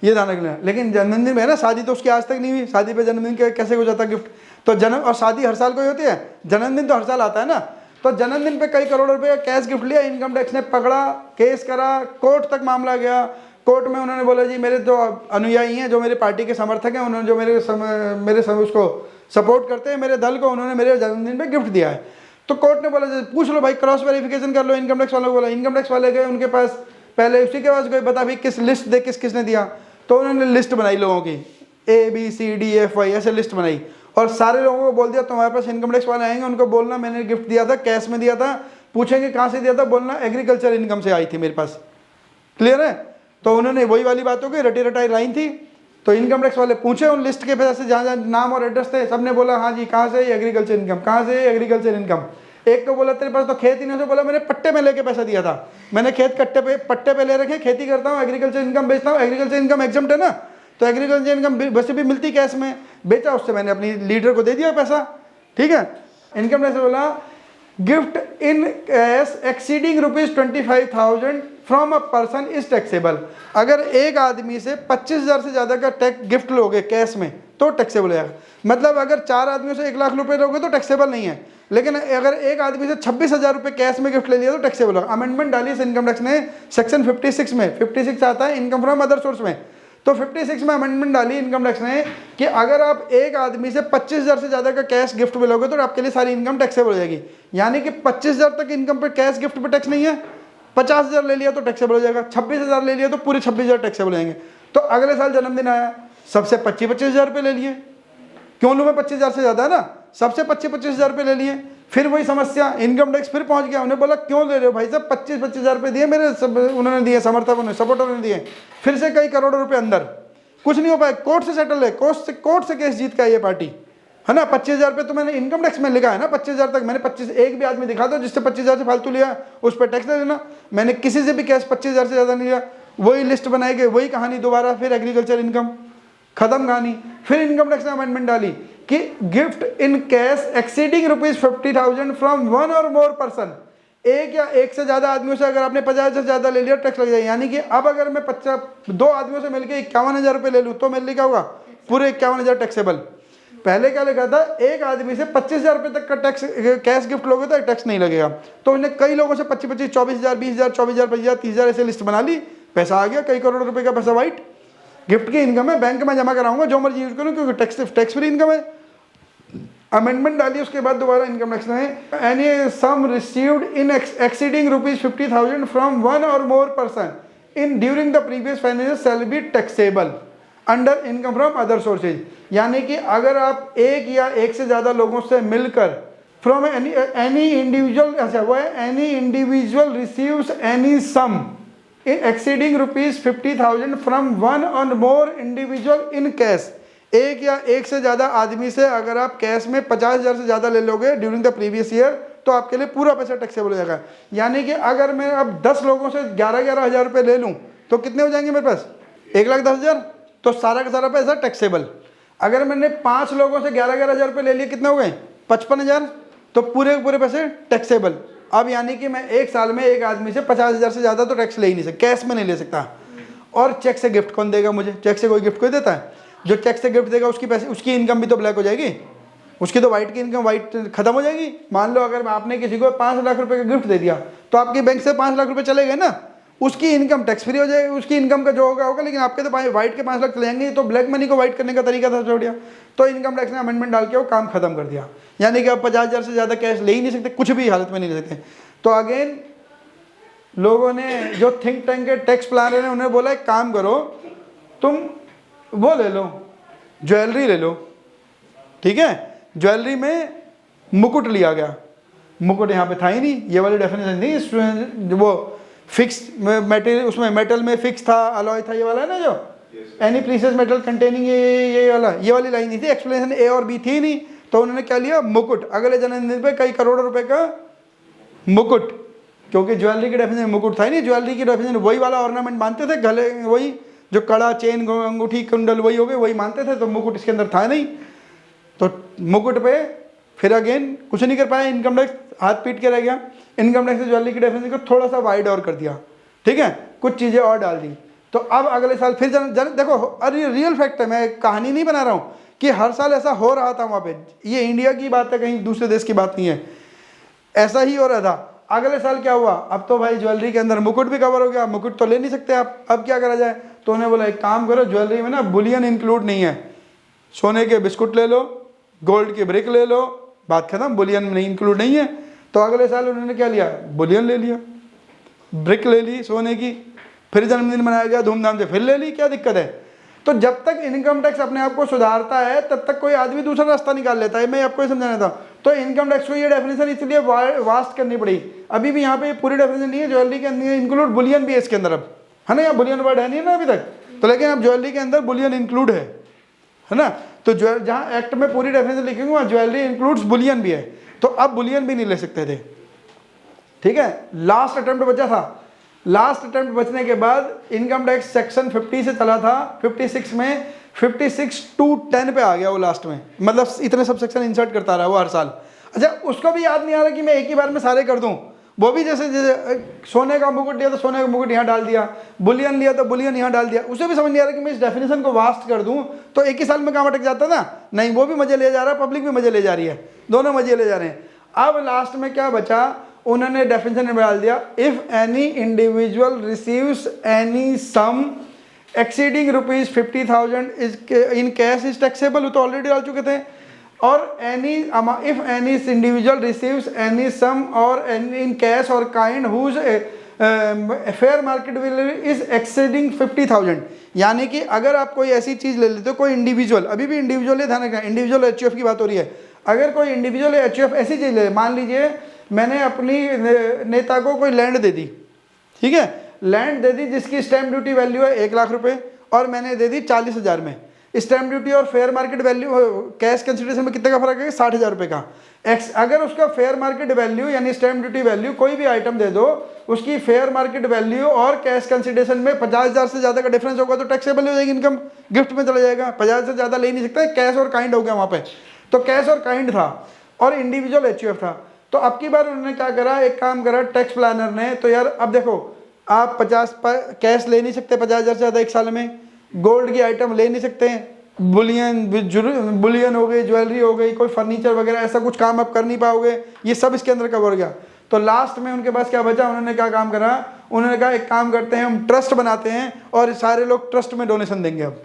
ये ध्यान रखना। लेकिन जन्मदिन में है ना, शादी तो उसकी आज तक नहीं हुई, शादी पे जन्मदिन के कैसे हो जाता गिफ्ट? तो जन्म और शादी हर साल कोई होती है, जन्मदिन तो हर साल आता है ना। तो जन्मदिन पे कई करोड़ रुपए का कैश गिफ्ट लिया, इनकम टैक्स ने पकड़ा, केस करा, कोर्ट तक मामला गया। कोर्ट में उन्होंने बोला जी मेरे जो अनुयायी हैं, जो मेरे पार्टी के समर्थक हैं, उन्होंने जो मेरे उसको सपोर्ट करते हैं, मेरे दल को, उन्होंने मेरे जन्मदिन पे गिफ्ट दिया है। तो कोर्ट ने बोला पूछ लो भाई, क्रॉस वेरिफिकेशन कर लो इनकम टैक्स वालों को। बोला, इनकम टैक्स वाले गए उनके पास, पहले उसी के पास गए, बता भाई किस लिस्ट दे, किसने दिया। तो उन्होंने लिस्ट बनाई लोगों की, ABCDFY ऐसे लिस्ट बनाई, और सारे लोगों को बोल दिया तुम्हारे पास इनकम टैक्स वाले आएंगे, उनको बोलना मैंने गिफ्ट दिया था, कैश में दिया था, पूछेंगे कहाँ से दिया था, बोलना एग्रीकल्चर इनकम से आई थी मेरे पास। क्लियर है? तो उन्होंने वही वाली बात हो गई, रटी रटाई लाइन थी। तो इनकम टैक्स वाले पूछे उन लिस्ट के वजह से, जहाँ जहाँ नाम और एड्रेस थे, सबने बोला हाँ जी कहाँ से? Agriculture income. कहाँ से? Agriculture income. एक को बोला तेरे पास तो खेत ही नहीं, तो बोला मैंने पट्टे में लेके पैसा दिया था, मैंने खेत पट्टे पे ले रखे, खेती करता हूँ, एग्रीकल्चर इनकम बेचता हूँ, एग्रीकल्चर इनकम एग्जम्प्ट है ना, तो एग्रीकल्चर इनकम वैसे भी मिलती कैश में, बेचा, उससे मैंने अपनी लीडर को दे दिया पैसा। ठीक है, इनकम टैक्स बोला gift in cash exceeding ₹25,000 from a person is taxable. अगर एक आदमी से 25,000 से ज़्यादा का टैक्स गिफ्ट लोगे कैश में तो टैक्सेबल हो जाएगा। मतलब अगर 4 आदमियों से 1 लाख रुपए लोगे तो टैक्सेबल नहीं है, लेकिन अगर एक आदमी से 26,000 रुपए कैश में गिफ्ट ले लिया तो टैक्सेबल होगा। अमेंडमेंट डाली है इनकम टैक्स ने सेक्शन 56 में, 56 आता है इनकम फ्रॉम अदर सोर्स में, तो 56 में अमेंडमेंट डाली इनकम टैक्स ने कि अगर आप एक आदमी से 25,000 से ज़्यादा का कैश गिफ्ट मिलोगे तो आपके लिए सारी इनकम टैक्सेबल हो जाएगी। यानी कि 25,000 तक इनकम पे कैश गिफ्ट पे टैक्स नहीं है, 50,000 ले लिया तो टैक्सेबल हो जाएगा, 26,000 ले लिया तो पूरे 26,000 टैक्सेबल हो जाएंगे। तो अगले साल जन्मदिन आया, सबसे 25,000 रुपये ले लिए, क्यों लूँ मैं 25,000 से ज़्यादा है ना, सबसे 25,000 रुपये ले लिए। फिर वही समस्या, इनकम टैक्स फिर पहुंच गया, उन्हें बोला क्यों ले रहे हो भाई साहब, 25,000 रुपये दिए मेरे उन्होंने दिए, समर्थक उन्होंने सपोर्टर ने दिए, फिर से कई करोड़ों रुपए अंदर, कुछ नहीं हो पाया, कोर्ट से सेटल है, कोर्ट से केस जीत का ये पार्टी है ना। 25,000 रुपये तो मैंने इनकम टैक्स में लिखा है ना, 25,000 तक मैंने 25, एक भी आदमी दिखा दो जिससे 25,000 से फालतू लिया उस पर टैक्स नहीं देना। मैंने किसी से भी कैश 25,000 से ज़्यादा नहीं लिया, वही लिस्ट बनाई गई, वही कहानी दोबारा, फिर एग्रीकल्चर इनकम, खत्म कहानी। फिर इनकम टैक्स ने अमेंडमेंट डाली कि gift in cash exceeding ₹50,000 from 1 or more person, एक या एक से ज़्यादा आदमियों से अगर आपने 50,000 से ज़्यादा ले लिया टैक्स लग जाएगा। यानी कि अब अगर मैं 2 आदमियों से मिलकर 51,000 रुपये ले लूँ तो मेरे लिए क्या होगा, पूरे 51,000 टैक्सेबल। पहले क्या लिखा था, एक आदमी से 25,000 रुपये तक का टैक्स कैश गिफ्ट लोगे तो टैक्स नहीं लगेगा। तो उन्हें कई लोगों से 25,000, 24,000, 20,000, 24,000, 25,000, 30,000 ऐसे लिस्ट बना ली, पैसा आ गया, कई करोड़ रुपए का पैसा वाइट, गिफ्ट की इनकम है, बैंक में जमा कराऊंगा, जो मर्जी यूज करूँ क्योंकि टैक्स फ्री इनकम है। अमेंडमेंट डाली उसके बाद दोबारा इनकम टैक्स ने any sum received in exceeding ₹50,000 from 1 or more person in during the previous financial shall be taxable under income from other sources. यानी कि अगर आप एक या एक से ज़्यादा लोगों से मिलकर फ्रॉम एनी इंडिविजुअल, अच्छा वो है any individual receives any sum exceeding ₹50,000 from one or more individual in cash, एक या एक से ज़्यादा आदमी से अगर आप कैश में 50,000 से ज़्यादा ले लोगे ड्यूरिंग द प्रीवियस ईयर तो आपके लिए पूरा पैसा टैक्सेबल हो जाएगा। यानी कि अगर मैं अब 10 लोगों से 11,000 हज़ार रुपये ले लूँ तो कितने हो जाएंगे मेरे पास? 1,10,000, तो सारा का सारा पैसा टैक्सेबल। अगर मैंने 5 लोगों से 11,000 हज़ार रुपये ले लिए, कितने हो गए? 55,000, तो पूरे के पूरे पैसे टैक्सेबल। अब यानी कि मैं एक साल में एक आदमी से 50,000 से ज़्यादा तो टैक्स ले ही नहीं सकता, कैश में नहीं ले सकता। और चेक से गिफ्ट कौन देगा मुझे? चेक से कोई गिफ्ट कोई देता है? जो चेक से गिफ्ट देगा उसकी पैसे, उसकी इनकम भी तो ब्लैक हो जाएगी, उसकी तो वाइट की इनकम वाइट खत्म हो जाएगी। मान लो अगर आपने किसी को 5 लाख रुपए का गिफ्ट दे दिया तो आपकी बैंक से 5 लाख रुपए चले गए ना, उसकी इनकम टैक्स फ्री हो जाएगी, उसकी इनकम का जो होगा होगा, लेकिन आपके तो वाइट के 5 लाख चले जाएंगे। तो ब्लैक मनी को वाइट करने का तरीका था छोड़ दिया, तो इनकम टैक्स ने अमेंडमेंट डाल के वो काम खत्म कर दिया। यानी कि आप 50,000 से ज़्यादा कैश ले ही नहीं सकते, कुछ भी हालत में नहीं ले सकते। तो अगेन लोगों ने, जो थिंक टैंक के टैक्स प्लानर ने, उन्हें बोला एक काम करो, तुम वो ले लो, ज्वेलरी ले लो, ठीक है। ज्वेलरी में मुकुट लिया गया, मुकुट यहाँ पे था ही नहीं, ये वाली डेफिनेशन नहीं, वो फिक्स मेटेरियल, उसमें मेटल में फिक्स था, अलॉय था, ये वाला है ना जो एनी प्रीशियस मेटल कंटेनिंग, ये वाला, ये वाली लाइन नहीं थी, एक्सप्लेनेशन ए और बी थी नहीं। तो उन्होंने क्या लिया? मुकुट। अगले जन्मदिन पे कई करोड़ों रुपए का मुकुट, क्योंकि ज्वेलरी की डेफिनेशन मुकुट था ही नहीं। ज्वेलरी की डेफिनेशन वही वाला ऑर्नामेंट मानते थे, गले वही जो कड़ा, चेन, अंगूठी, कुंडल वही हो गए, वही मानते थे। तो मुकुट इसके अंदर था नहीं, तो मुकुट पे फिर अगेन कुछ नहीं कर पाया, इनकम टैक्स हाथ पीट के रह गया। इनकम टैक्स ने ज्वेलरी की डेफिनेशन को थोड़ा सा वाइड और कर दिया, ठीक है, कुछ चीज़ें और डाल दी। तो अब अगले साल फिर देखो, अरे रियल फैक्ट है, मैं कहानी नहीं बना रहा हूँ, कि हर साल ऐसा हो रहा था वहाँ पे। ये इंडिया की बात है, कहीं दूसरे देश की बात नहीं है, ऐसा ही हो रहा था। अगले साल क्या हुआ? अब तो भाई ज्वेलरी के अंदर मुकुट भी कवर हो गया, मुकुट तो ले नहीं सकते आप, अब क्या करा जाए? तो उन्हें बोला एक काम करो, ज्वेलरी में ना बुलियन इंक्लूड नहीं है, सोने के बिस्कुट ले लो, गोल्ड की ब्रिक ले लो, बात खत्म, बुलियन नहीं इंक्लूड नहीं है। तो अगले साल उन्होंने क्या लिया? बुलियन ले लिया, ब्रिक ले ली सोने की, फिर जन्मदिन मनाया गया धूमधाम से, फिर ले ली, क्या दिक्कत है? तो जब तक इनकम टैक्स अपने आप को सुधारता है तब तक कोई आदमी दूसरा रास्ता निकाल लेता है। मैं आपको ये समझाना था। तो इनकम टैक्स को ये डेफिनेशन इसलिए वास्ट करनी पड़ी। अभी भी यहाँ पे पूरी डेफिनेशन नहीं है, ज्वेलरी के अंदर इंक्लूड बुलियन भी है इसके अंदर, अब है ना, यहाँ बुलियन वर्ड है नहीं ना अभी तक, तो लेकिन अब ज्वेलरी के अंदर बुलियन इंक्लूड है ना। तो जहाँ एक्ट में पूरी डेफिनेशन लिखेंगे वहाँ ज्वेलरी इंक्लूड्स बुलियन भी है, तो अब बुलियन भी नहीं ले सकते थे, ठीक है। लास्ट अटेम्प्ट बचा था, लास्ट अटेम्प्ट बचने के बाद इनकम टैक्स सेक्शन 50 से चला था 56 में, 56 to 10 पे आ गया वो लास्ट में, मतलब इतने सब सेक्शन इंसर्ट करता रहा वो हर साल। अच्छा, उसको भी याद नहीं आ रहा कि मैं एक ही बार में सारे कर दूं। वो भी जैसे सोने का मुकुट लिया तो सोने का मुकुट यहाँ डाल दिया, बुलियन लिया तो बुलियन यहाँ डाल दिया, उसे भी समझ नहीं आ रहा कि मैं इस डेफिनेशन को वास्ट कर दूं तो एक ही साल में काम अटक जाता ना। नहीं, वो भी मजे ले जा रहा है, पब्लिक भी मजे ले जा रही है, दोनों मजे ले जा रहे हैं। अब लास्ट में क्या बचा? उन्होंने डेफिनेशन में डाल दिया, if any individual receives any sum exceeding ₹50,000 in cash is taxable, तो ऑलरेडी डाल चुके थे। और any if any individual receives any sum or in cash or kind whose fair market value is exceeding 50,000, यानी कि अगर आप कोई ऐसी चीज़ ले लेते हो, कोई इंडिविजुअल, अभी भी इंडिविजुअल है, ध्यान रखना, इंडिविजुअल एचयूएफ की बात हो रही है। अगर कोई इंडिविजुअल एचयूएफ ऐसी चीज़ ले, मान लीजिए मैंने अपनी नेता को कोई लैंड दे दी, ठीक है, लैंड दे दी जिसकी स्टैम्प ड्यूटी वैल्यू है 1 लाख रुपए और मैंने दे दी 40,000 में। स्टैम्प ड्यूटी और fair market value cash consideration में कितने का फर्क है? 60,000 रुपये का। अगर उसका फेयर मार्केट वैल्यू यानी स्टैम्प ड्यूटी वैल्यू, कोई भी आइटम दे दो, उसकी फेयर मार्केट वैल्यू और कैश कंसिडरेशन में 50,000 से ज़्यादा का डिफरेंस होगा तो टैक्सेबल हो जाएगी इनकम, गिफ्ट में चला जाएगा। 50,000 से ज़्यादा ले नहीं सकता, कैश और काइंड हो गया वहाँ पे। तो कैश और काइंड था और इंडिविजुअल एचयूएफ था। तो अब की बार उन्होंने क्या करा, एक काम करा टैक्स प्लानर ने, तो यार अब देखो, आप 50 कैश ले नहीं सकते 50,000 से ज़्यादा एक साल में, गोल्ड की आइटम ले नहीं सकते, बुलियन हो गई, ज्वेलरी हो गई, कोई फर्नीचर वगैरह ऐसा कुछ काम आप कर नहीं पाओगे, ये सब इसके अंदर कवर हो गया। तो लास्ट में उनके पास क्या बचा? उन्होंने क्या काम करा? उन्होंने कहा एक काम करते हैं, हम ट्रस्ट बनाते हैं और सारे लोग ट्रस्ट में डोनेशन देंगे अब।